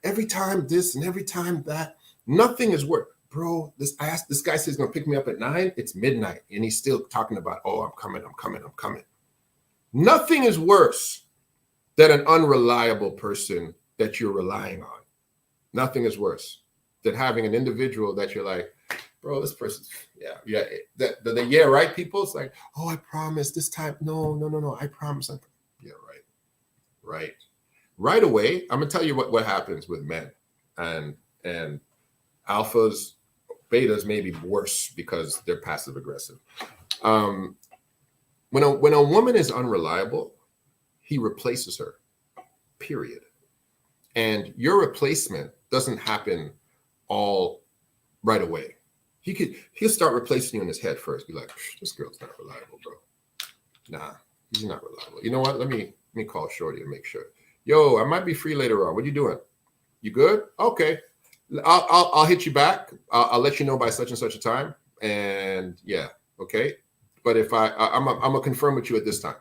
Every time this and every time that, nothing is worth. Bro, this guy says he's going to pick me up at 9. It's midnight, and he's still talking about, oh, I'm coming. Nothing is worse than an unreliable person that you're relying on. Nothing is worse than having an individual that you're like, bro, this person's, yeah. The yeah, right, people? It's like, oh, I promise this time. No, I promise. Yeah, right. Right away, I'm going to tell you what happens with men. And alphas, betas may be worse because they're passive aggressive. When a woman is unreliable, he replaces her, period. And your replacement doesn't happen all right away. He'll start replacing you in his head first. Be like, this girl's not reliable, bro. Nah, he's not reliable. You know what? Let me call Shorty and make sure. Yo, I might be free later on. What are you doing? You good? Okay. I'll hit you back. I'll let you know by such and such a time. And yeah, okay. But if I'm gonna confirm with you at this time,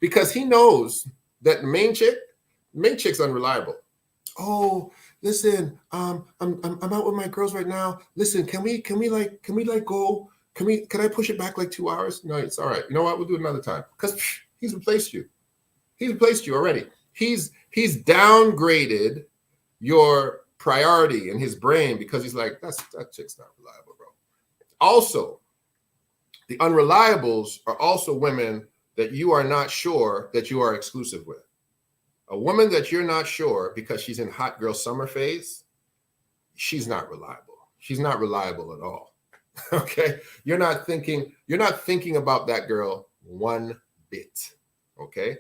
because he knows that the main chick's unreliable. Oh, listen, I'm out with my girls right now. Listen, can we go? Can I push it back like 2 hours? No, it's all right. You know what? We'll do it another time because he's replaced you. He's replaced you already. He's downgraded your priority in his brain because he's like, that chick's not reliable, bro. Also, the unreliables are also women that you are not sure that you are exclusive with. A woman that you're not sure because she's in hot girl summer phase, she's not reliable. She's not reliable at all. Okay? You're not thinking about that girl one bit. Okay?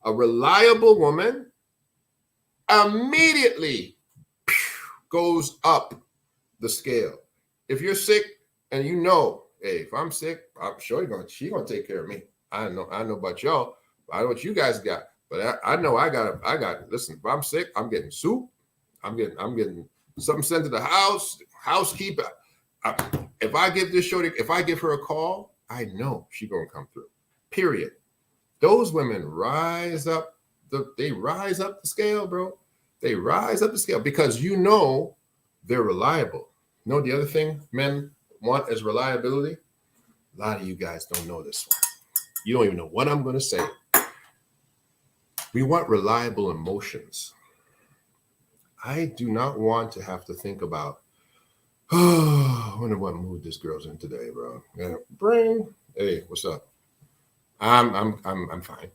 A reliable woman immediately goes up the scale. If you're sick and you know, hey, if I'm sick, I'm sure she's gonna take care of me. I know about y'all. I know what you guys got, but I know I got. Listen, if I'm sick, I'm getting soup. I'm getting something sent to the house. Housekeeper. If I give her a call, I know she's gonna come through. Period. Those women rise up the scale, bro. They rise up the scale because you know they're reliable. You know the other thing men want as reliability? A lot of you guys don't know this one. You don't even know what I'm going to say. We want reliable emotions. I do not want to have to think about, oh, I wonder what mood this girl's in today, bro. Yeah, hey, what's up? I'm fine.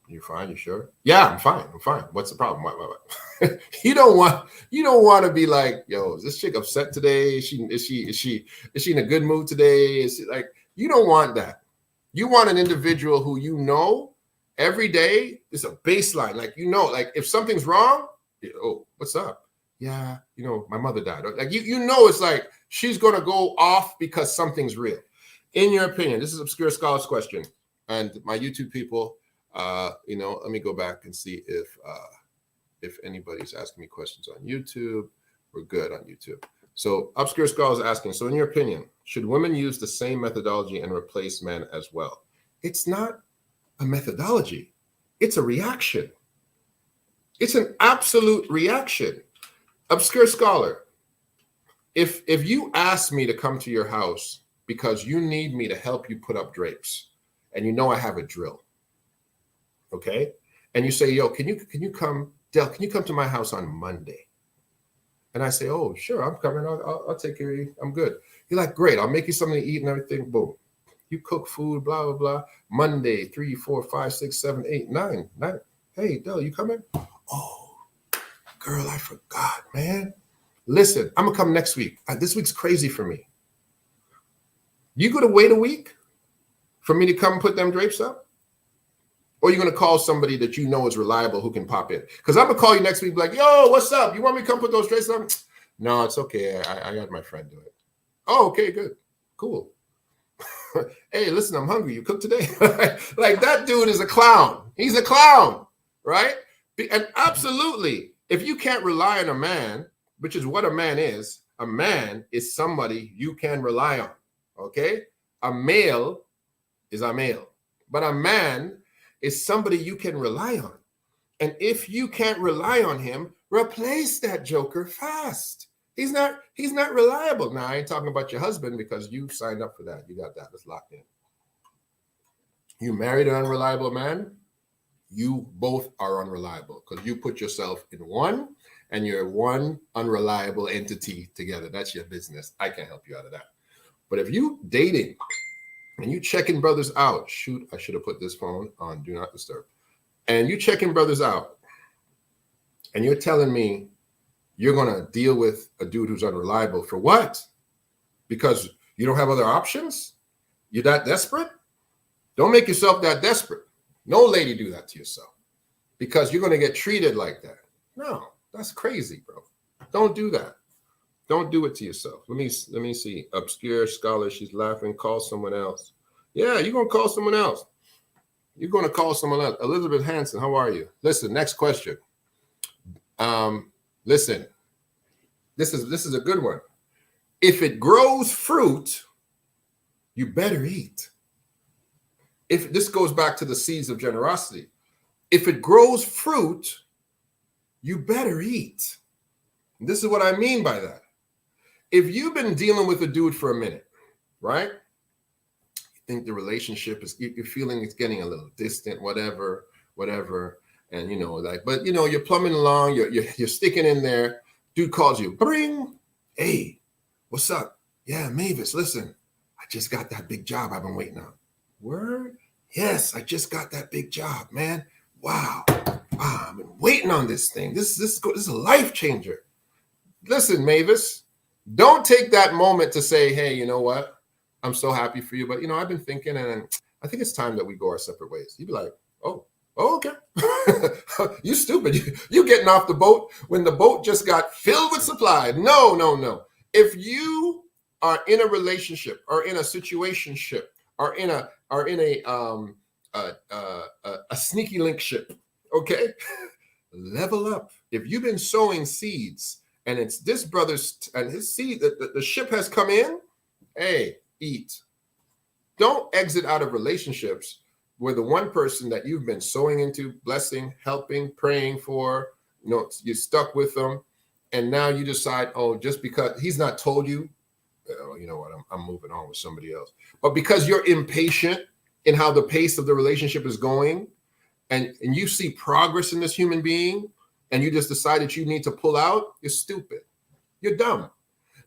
You fine? You sure? Yeah, I'm fine. What's the problem? What? You don't want to be like, yo, is this chick upset today? Is she in a good mood today? Is it like, you don't want that. You want an individual who you know every day is a baseline. Like, like if something's wrong, oh, what's up? Yeah, my mother died. Like it's like she's gonna go off because something's real. In your opinion, this is Obscure Scholars question, and my YouTube people. Let me go back and see if anybody's asking me questions on YouTube. We're good on YouTube. So Obscure Scholars is asking, so in your opinion, should women use the same methodology and replace men as well? It's not a methodology. It's a reaction. It's an absolute reaction. Obscure Scholar, if you ask me to come to your house because you need me to help you put up drapes, and I have a drill, okay? And you say, yo, can you come, Dell, can you come to my house on Monday? And I say, oh, sure, I'm coming. I'll take care of you. I'm good. You're like, great. I'll make you something to eat and everything. Boom. You cook food, blah, blah, blah. Monday, 3, 4, 5, 6, 7, 8, 9. Hey, Dell, you coming? Oh, girl, I forgot, man. Listen, I'm going to come next week. This week's crazy for me. You going to wait a week for me to come put them drapes up? Or you're going to call somebody that you know is reliable who can pop in? Because I'm going to call you next week, like, yo, what's up? You want me to come put those drapes up? No, it's okay. I had my friend do it. Oh, okay, good. Cool. Hey, listen, I'm hungry. You cook today? Like that dude is a clown. He's a clown, right? And absolutely, if you can't rely on a man, which is what a man is somebody you can rely on, okay? A male is a male, but a man is somebody you can rely on. And if you can't rely on him, replace that joker fast. He's not reliable. Now, I ain't talking about your husband because you signed up for that. You got that. That's locked in. You married an unreliable man, you both are unreliable because you put yourself in one and you're one unreliable entity together. That's your business. I can't help you out of that. But if you dating and you checking brothers out, shoot, I should have put this phone on Do Not Disturb. And you checking brothers out and you're telling me you're going to deal with a dude who's unreliable for what? Because you don't have other options? You're that desperate? Don't make yourself that desperate. No lady do that to yourself because you're going to get treated like that. No, that's crazy, bro. Don't do that. Don't do it to yourself. Let me see. Obscure Scholar, she's laughing. Call someone else. Yeah, you're going to call someone else. You're going to call someone else. Elizabeth Hanson, how are you? Listen, next question. Listen, this is a good one. If it grows fruit, you better eat. If this goes back to the seeds of generosity, if it grows fruit, you better eat. And this is what I mean by that. If you've been dealing with a dude for a minute, right? You think the relationship you're feeling it's getting a little distant, whatever, whatever. And but you're plumbing along, you're sticking in there. Dude calls you, bring, hey, what's up? Yeah, Mavis, listen, I just got that big job I've been waiting on. Word? Yes, I just got that big job, man. Wow, I've been waiting on this thing. This is a life changer. Listen, Mavis, don't take that moment to say, hey, you know what? I'm so happy for you, but I've been thinking, and I think it's time that we go our separate ways. You'd be like, oh, okay. You stupid. You getting off the boat when the boat just got filled with supply. No. If you are in a relationship or in a situationship or in a sneaky link ship, okay, level up. If you've been sowing seeds and it's this brother's and his seed, the ship has come in, hey, eat. Don't exit out of relationships where the one person that you've been sowing into, blessing, helping, praying for, you're stuck with them. And now you decide, oh, just because he's not told you, you know what, I'm moving on with somebody else. But because you're impatient in how the pace of the relationship is going, and you see progress in this human being, and you just decide that you need to pull out, you're stupid. You're dumb.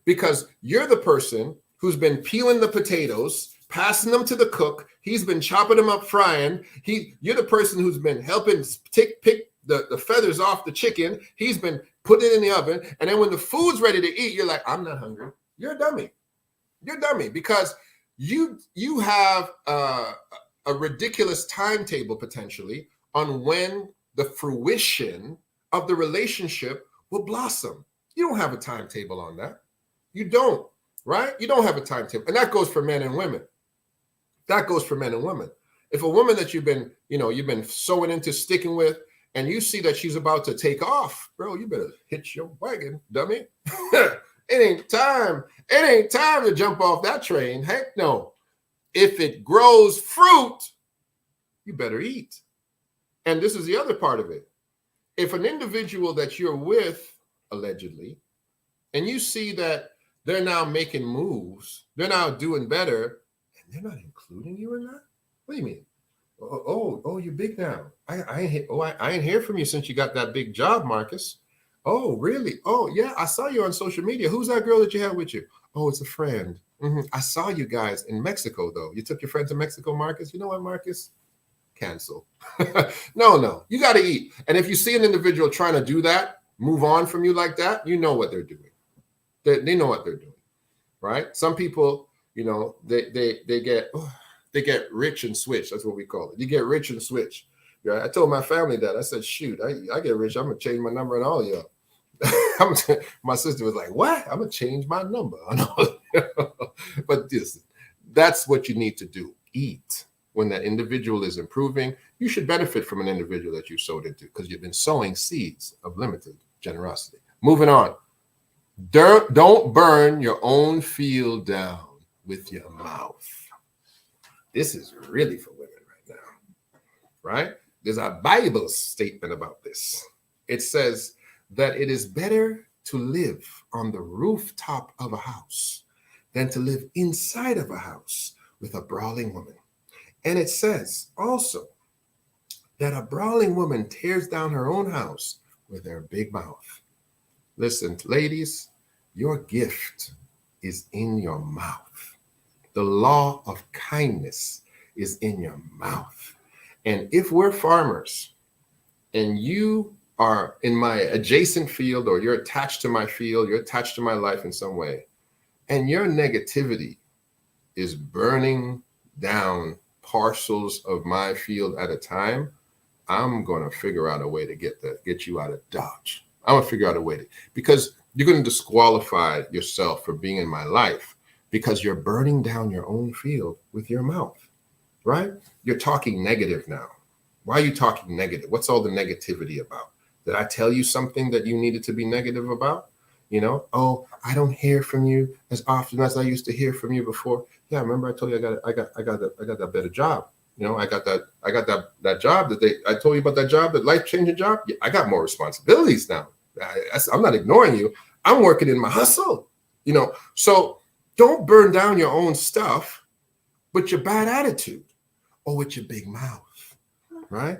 Because you're the person who's been peeling the potatoes, passing them to the cook. He's been chopping them up, frying. You're the person who's been helping pick the feathers off the chicken. He's been putting it in the oven. And then when the food's ready to eat, you're like, I'm not hungry. You're a dummy. You're a dummy because you have a ridiculous timetable potentially on when the fruition of the relationship will blossom. You don't have a timetable on that. You don't, right? You don't have a timetable. And that goes for men and women. That goes for men and women. If a woman that you've been sewing into, sticking with, and you see that she's about to take off, bro, you better hitch your wagon, dummy. It ain't time. It ain't time to jump off that train. Heck no. If it grows fruit, you better eat. And this is the other part of it. If an individual that you're with, allegedly, and you see that they're now making moves, they're now doing better, and they're not including you in that? What do you mean? Oh, you're big now. I ain't hear from you since you got that big job, Marcus. Oh, really? Oh, yeah, I saw you on social media. Who's that girl that you had with you? Oh, it's a friend. I saw you guys in Mexico, though. You took your friend to Mexico, Marcus. You know what, Marcus? Cancel. No, you got to eat. And if you see an individual trying to do that, move on from you like that, you know what they're doing. They know what they're doing, right? Some people, they get rich and switch. That's what we call it. You get rich and switch. Yeah, I told my family that. I said, shoot, I get rich. I'm going to change my number on all of y'all. My sister was like, what? I'm going to change my number on all. But that's what you need to do. Eat. When that individual is improving, you should benefit from an individual that you sowed into because you've been sowing seeds of limited generosity. Moving on. Don't burn your own field down with your mouth. This is really for women right now, right? There's a Bible statement about this. It says that it is better to live on the rooftop of a house than to live inside of a house with a brawling woman. And it says also that a brawling woman tears down her own house with her big mouth. Listen, ladies, your gift is in your mouth. The law of kindness is in your mouth. And if we're farmers and you are in my adjacent field or you're attached to my field, you're attached to my life in some way, and your negativity is burning down parcels of my field at a time, I'm going to figure out a way to get you out of Dodge. I'm going to figure out a way because you're going to disqualify yourself for being in my life because you're burning down your own field with your mouth, right? You're talking negative now. Why are you talking negative? What's all the negativity about? Did I tell you something that you needed to be negative about? Oh, I don't hear from you as often as I used to hear from you before. Yeah, remember I told you I got that better job. I got that job I told you about that job, that life-changing job. Yeah, I got more responsibilities now. I'm not ignoring you. I'm working in my hustle. So don't burn down your own stuff with your bad attitude or with your big mouth, right?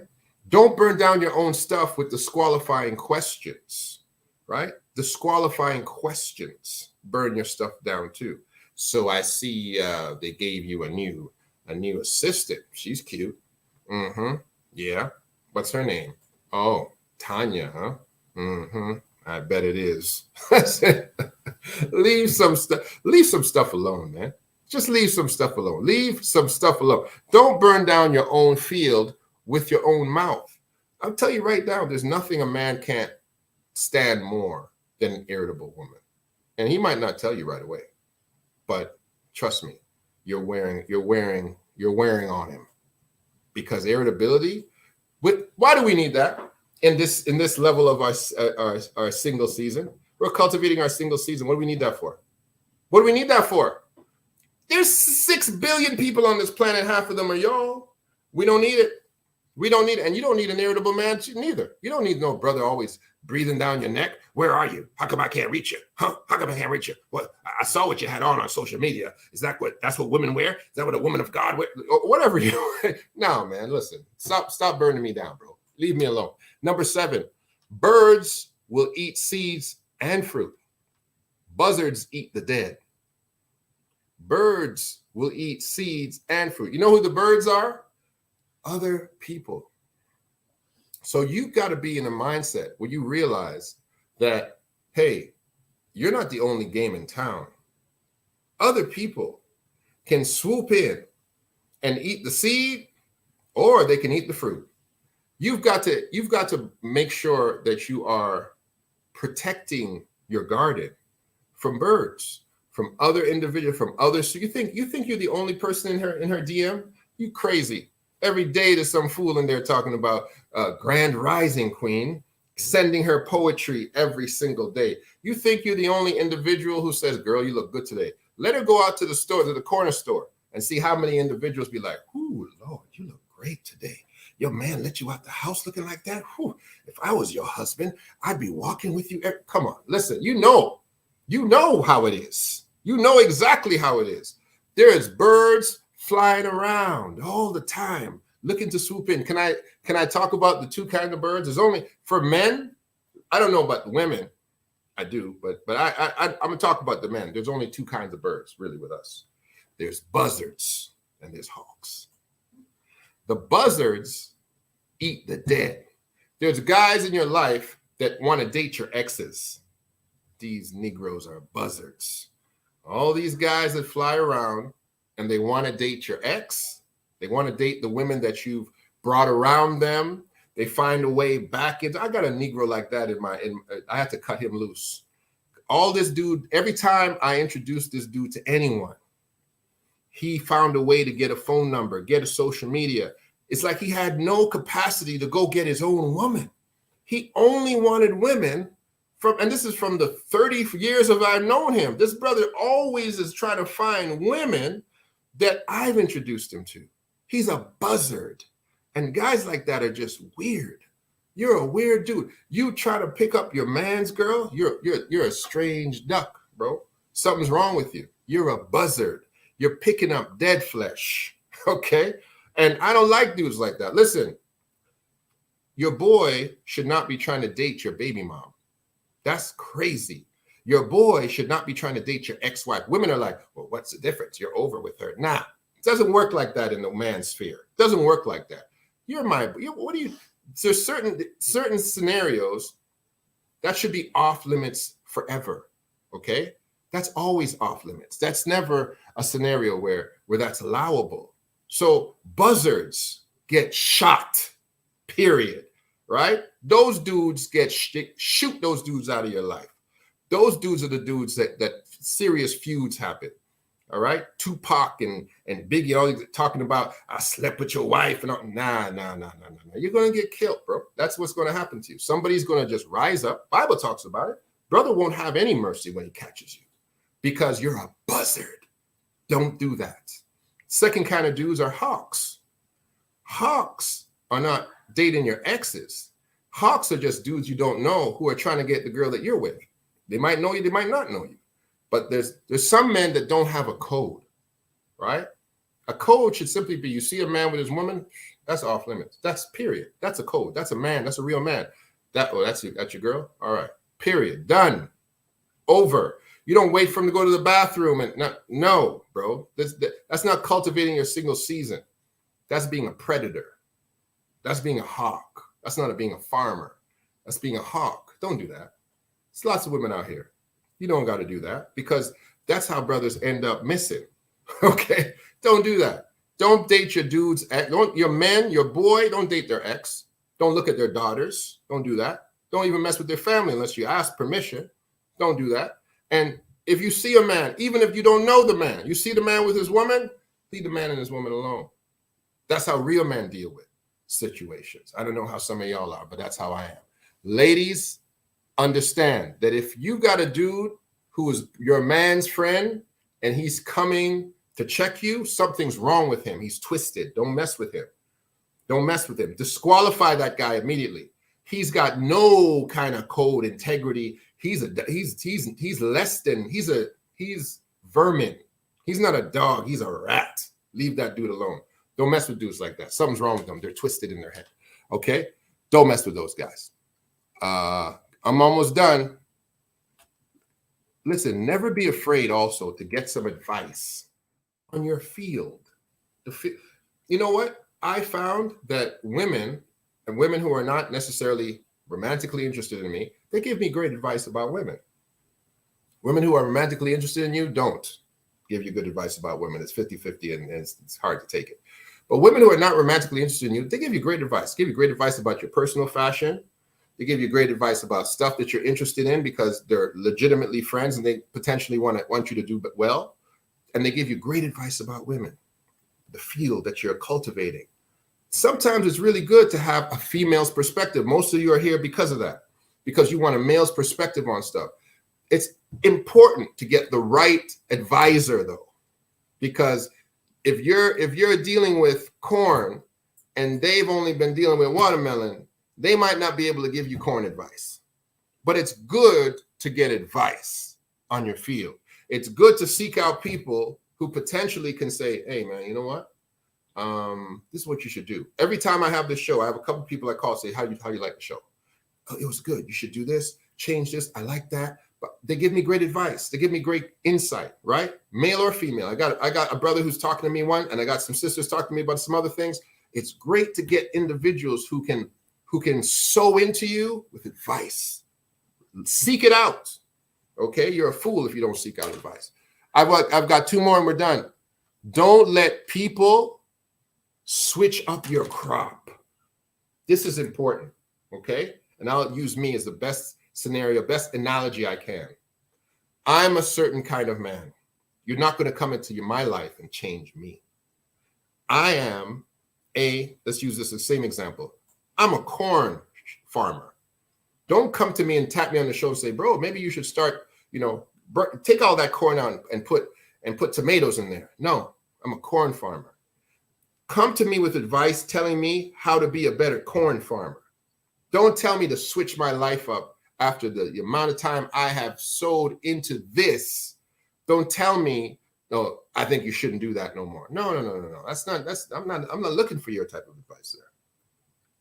Don't burn down your own stuff with disqualifying questions, right? Disqualifying questions burn your stuff down too. So I see they gave you a new assistant. She's cute. Mm-hmm. Yeah. What's her name? Oh, Tanya, huh? Mm-hmm. I bet it is. Leave some stuff alone, man. Just leave some stuff alone. Leave some stuff alone. Don't burn down your own field with your own mouth. I'll tell you right now, there's nothing a man can't stand more than an irritable woman. And he might not tell you right away, but trust me, you're wearing on him. Because irritability, why do we need that in this level of our single season? We're cultivating our single season. What do we need that for? What do we need that for? There's 6 billion people on this planet. Half of them are y'all. We don't need it. We don't need it. And you don't need an irritable man neither. You don't need no brother always breathing down your neck. Where are you? How come I can't reach you? Huh? How come I can't reach you? What? I saw what you had on social media. Is that's what women wear? Is that what a woman of God wear? Or whatever you No, man, listen. Stop burning me down, bro. Leave me alone. Number 7, birds will eat seeds and fruit. Buzzards eat the dead. Birds will eat seeds and fruit. You know who the birds are? Other people. So you've got to be in a mindset where you realize that, hey, you're not the only game in town. Other people can swoop in and eat the seed, or they can eat the fruit. You've got to make sure that you are protecting your garden from birds, from other individuals, from others. So you think you're the only person in her DM? You crazy. Every day there's some fool in there talking about Grand Rising Queen, sending her poetry every single day. You think you're the only individual who says, girl, you look good today. Let her go out to the corner store, and see how many individuals be like, ooh, Lord, you look great today. Your man let you out the house looking like that? Whew. If I was your husband, I'd be walking with you. Come on, listen, you know how it is. You know exactly how it is. There's birds flying around all the time, looking to swoop in. Can I talk about the 2 kinds of birds? There's only, for men, I don't know about the women. I do, but I'm gonna talk about the men. There's only 2 kinds of birds really with us. There's buzzards and there's hawks. The buzzards eat the dead. There's guys in your life that want to date your exes. These Negroes are buzzards. All these guys that fly around and they want to date your ex. They want to date the women that you've brought around them. They find a way back into. I got a Negro like that I had to cut him loose. All this dude, every time I introduced this dude to anyone, he found a way to get a phone number, get a social media. It's like he had no capacity to go get his own woman. He only wanted women and this is from the 30 years of I've known him. This brother always is trying to find women that I've introduced him to. He's a buzzard. And guys like that are just weird. You're a weird dude. You try to pick up your man's girl, you're a strange duck, bro. Something's wrong with you. You're a buzzard. You're picking up dead flesh, okay? And I don't like dudes like that. Listen, your boy should not be trying to date your baby mom. That's crazy. Your boy should not be trying to date your ex-wife. Women are like, well, what's the difference? You're over with her. Nah, it doesn't work like that in the man's sphere. It doesn't work like that. There's certain scenarios that should be off limits forever, okay? That's always off limits. That's never a scenario where that's allowable. So buzzards get shot, period, right? Those dudes shoot those dudes out of your life. Those dudes are the dudes that serious feuds happen. All right. Tupac and Biggie, all talking about, I slept with your wife and all. Nah. You're going to get killed, bro. That's what's going to happen to you. Somebody's going to just rise up. Bible talks about it. Brother won't have any mercy when he catches you because you're a buzzard. Don't do that. Second kind of dudes are hawks. Hawks are not dating your exes. Hawks are just dudes you don't know who are trying to get the girl that you're with. They might know you, they might not know you. But there's some men that don't have a code, right? A code should simply be, you see a man with his woman, That's off limits. That's period. That's a code. That's a man. That's a real man. That's your girl. All right. Period. Done. Over. You don't wait for him to go to the bathroom and no, bro. That's not cultivating your single season. That's being a predator. That's being a hawk. That's not being a farmer. That's being a hawk. Don't do that. There's lots of women out here. You don't got to do that because that's how brothers end up missing. Okay? Don't do that. Don't date your dude's ex. Your men, your boy, don't date their ex. Don't look at their daughters. Don't do that. Don't even mess with their family unless you ask permission. Don't do that. And if you see a man, even if you don't know the man, you see the man with his woman, leave the man and his woman alone. That's how real men deal with situations. I don't know how some of y'all are, but that's how I am. Ladies, understand that if you got a dude who is your man's friend and he's coming to check you, something's wrong with him. He's twisted. Don't mess with him. Don't mess with him. Disqualify that guy immediately. He's got no kind of code, integrity. He's less than, he's vermin. He's not a dog. He's a rat. Leave that dude alone. Don't mess with dudes like that. Something's wrong with them. They're twisted in their head. Okay? Don't mess with those guys. I'm almost done. Listen, never be afraid also to get some advice on your field. You know what? I found that women and women who are not necessarily romantically interested in me, they give me great advice about women. Women who are romantically interested in you don't give you good advice about women. It's 50-50 and it's hard to take it. But women who are not romantically interested in you, they give you great advice. Give you great advice about your personal fashion. They give you great advice about stuff that you're interested in because they're legitimately friends and they potentially want you to do well. And they give you great advice about women, the field that you're cultivating. Sometimes it's really good to have a female's perspective. Most of you are here because of that, because you want a male's perspective on stuff. It's important to get the right advisor, though, because if you're dealing with corn and they've only been dealing with watermelon, they might not be able to give you corn advice. But it's good to get advice on your field. It's good to seek out people who potentially can say, hey, man, you know what? This is what you should do. Every time I have this show, I have a couple of people I call say, how you like the show? Oh, it was good. You should do this, change this. I like that. But they give me great advice. They give me great insight, right? Male or female. I got a brother who's talking to me one, and I got some sisters talking to me about some other things. It's great to get individuals who can sow into you with advice. Seek it out. Okay? You're a fool if you don't seek out advice. I've got two more and we're done. Don't let people switch up your crop. This is important. Okay? And I'll use me as the best scenario, best analogy I can. I'm a certain kind of man. You're not going to come into my life and change me. I am let's use this as the same example. I'm a corn farmer. Don't come to me and tap me on the shoulder and say, bro, maybe you should start, take all that corn out and put tomatoes in there. No, I'm a corn farmer. Come to me with advice telling me how to be a better corn farmer. Don't tell me to switch my life up after the amount of time I have sowed into this. Don't tell me, no, I think you shouldn't do that no more. No. I'm not looking for your type of advice there.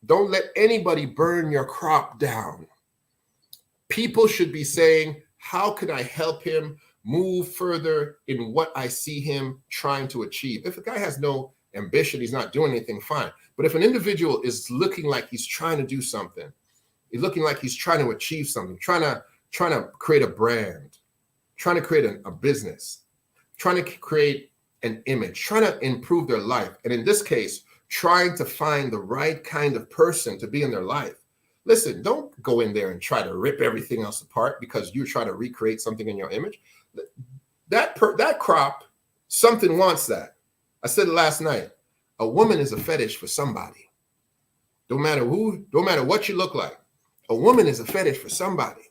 Don't let anybody burn your crop down. People should be saying, how can I help him move further in what I see him trying to achieve? If a guy has no ambition, he's not doing anything, fine. But if an individual is looking like he's trying to do something, he's looking like he's trying to achieve something, trying to create a brand, trying to create a business, trying to create an image, trying to improve their life. And in this case, trying to find the right kind of person to be in their life. Listen, don't go in there and try to rip everything else apart because you're trying to recreate something in your image. That crop, something wants that. I said it last night. A woman is a fetish for somebody. Don't matter who, don't matter what you look like. A woman is a fetish for somebody.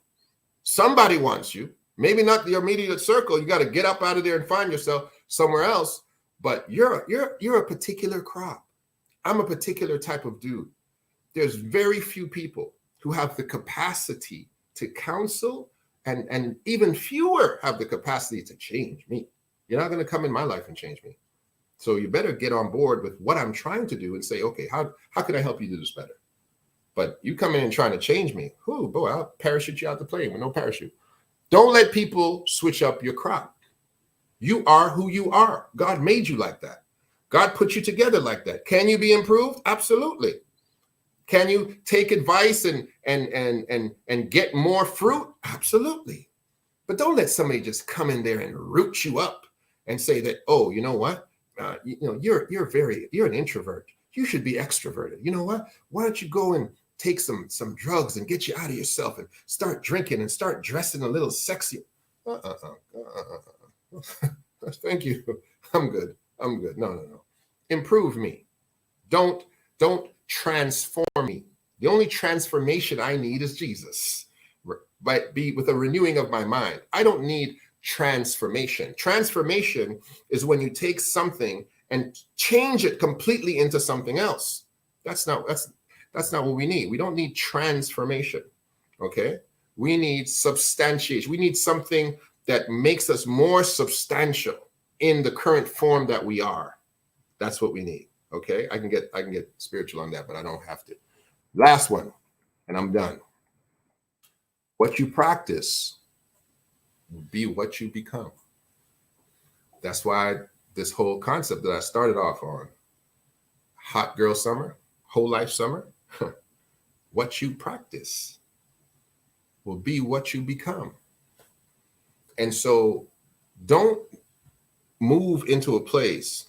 Somebody wants you. Maybe not the immediate circle. You got to get up out of there and find yourself somewhere else. But you're a particular crop. I'm a particular type of dude. There's very few people who have the capacity to counsel, and even fewer have the capacity to change me. You're not going to come in my life and change me. So you better get on board with what I'm trying to do and say, okay, how can I help you do this better? But you come in and trying to change me. Oh, boy, I'll parachute you out the plane with no parachute. Don't let people switch up your crop. You are who you are. God made you like that. God put you together like that. Can you be improved? Absolutely. Can you take advice and get more fruit? Absolutely. But don't let somebody just come in there and root you up and say that, oh, you know what? You're an introvert. You should be extroverted. You know what? Why don't you go and take some drugs and get you out of yourself and start drinking and start dressing a little sexy? Thank you. I'm good. No. Improve me. Don't transform me. The only transformation I need is Jesus. But be with a renewing of my mind. I don't need transformation. Transformation is when you take something and change it completely into something else. That's not what we need. We don't need transformation. Okay? We need substantiation. We need something that makes us more substantial in the current form that we are. That's what we need. Okay? I can get spiritual on that, but I don't have to. Last one, and I'm done. What you practice will be what you become. That's why this whole concept that I started off on, hot girl summer, whole life summer, what you practice will be what you become. And so don't move into a place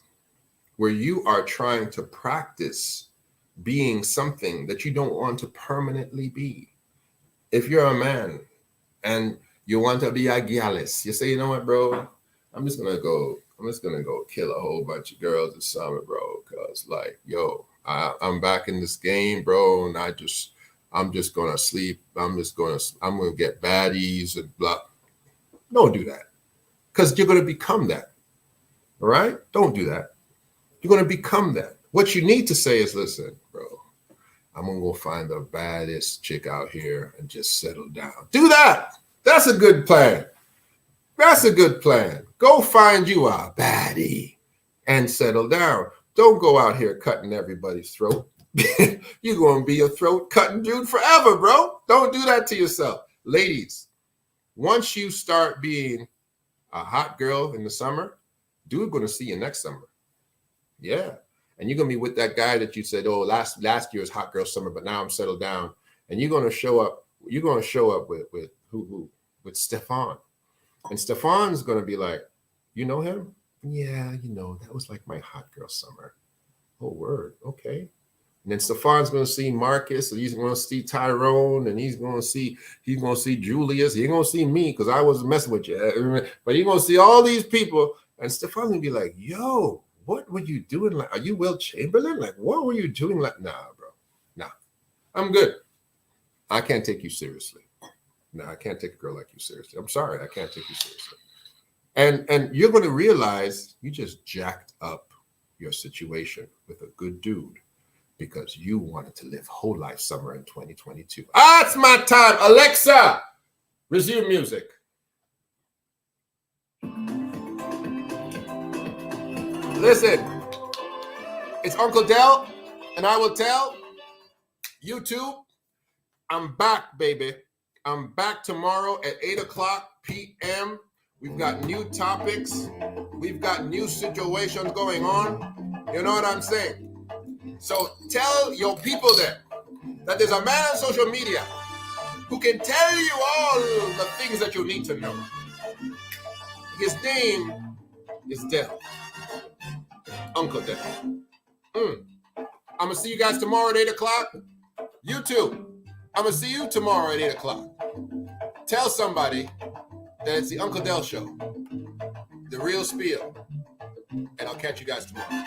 where you are trying to practice being something that you don't want to permanently be. If you're a man and you want to be a gallus, you say, you know what, bro, I'm just gonna go kill a whole bunch of girls this summer, bro, because like, I'm back in this game, bro, and I'm just gonna sleep, I'm gonna get baddies and blah. Don't do that, because you're gonna become that. All right? Don't do that. You're gonna become that. What you need to say is, listen, bro, I'm gonna go find the baddest chick out here and just settle down. Do that. That's a good plan. Go find you a baddie and settle down. Don't go out here cutting everybody's throat. You're gonna be a throat cutting dude forever, bro. Don't do that to yourself. Ladies, once you start being a hot girl in the summer, dude gonna see you next summer. Yeah. And you're gonna be with that guy that you said, oh, last year's hot girl summer, but now I'm settled down. And you're gonna show up with who? With Stefan. And Stefan's gonna be like, you know him? Yeah, that was like my hot girl summer. Oh, word, okay. And then Stefan's gonna see Marcus, and he's gonna see Tyrone, and he's gonna see Julius. He ain't gonna see me because I wasn't messing with you. But he's gonna see all these people, and Stefan's gonna be like, yo, what were you doing? Like, are you Will Chamberlain? Like, what were you doing? Like, nah, bro. Nah. I'm good. I can't take you seriously. No, I can't take a girl like you seriously. I'm sorry, I can't take you seriously. And you're going to realize you just jacked up your situation with a good dude because you wanted to live whole life summer in 2022. It's my time. Alexa, resume music. Listen, it's Uncle Dell, and I will tell YouTube, I'm back, baby. I'm back tomorrow at 8:00 p.m. We've got new topics. We've got new situations going on. You know what I'm saying? So tell your people there that there's a man on social media who can tell you all the things that you need to know. His name is Dell. Uncle Dell. I'm going to see you guys tomorrow at 8:00. You too. I'm going to see you tomorrow at 8:00. Tell somebody that it's the Uncle Dell Show, the real Spiel, and I'll catch you guys tomorrow.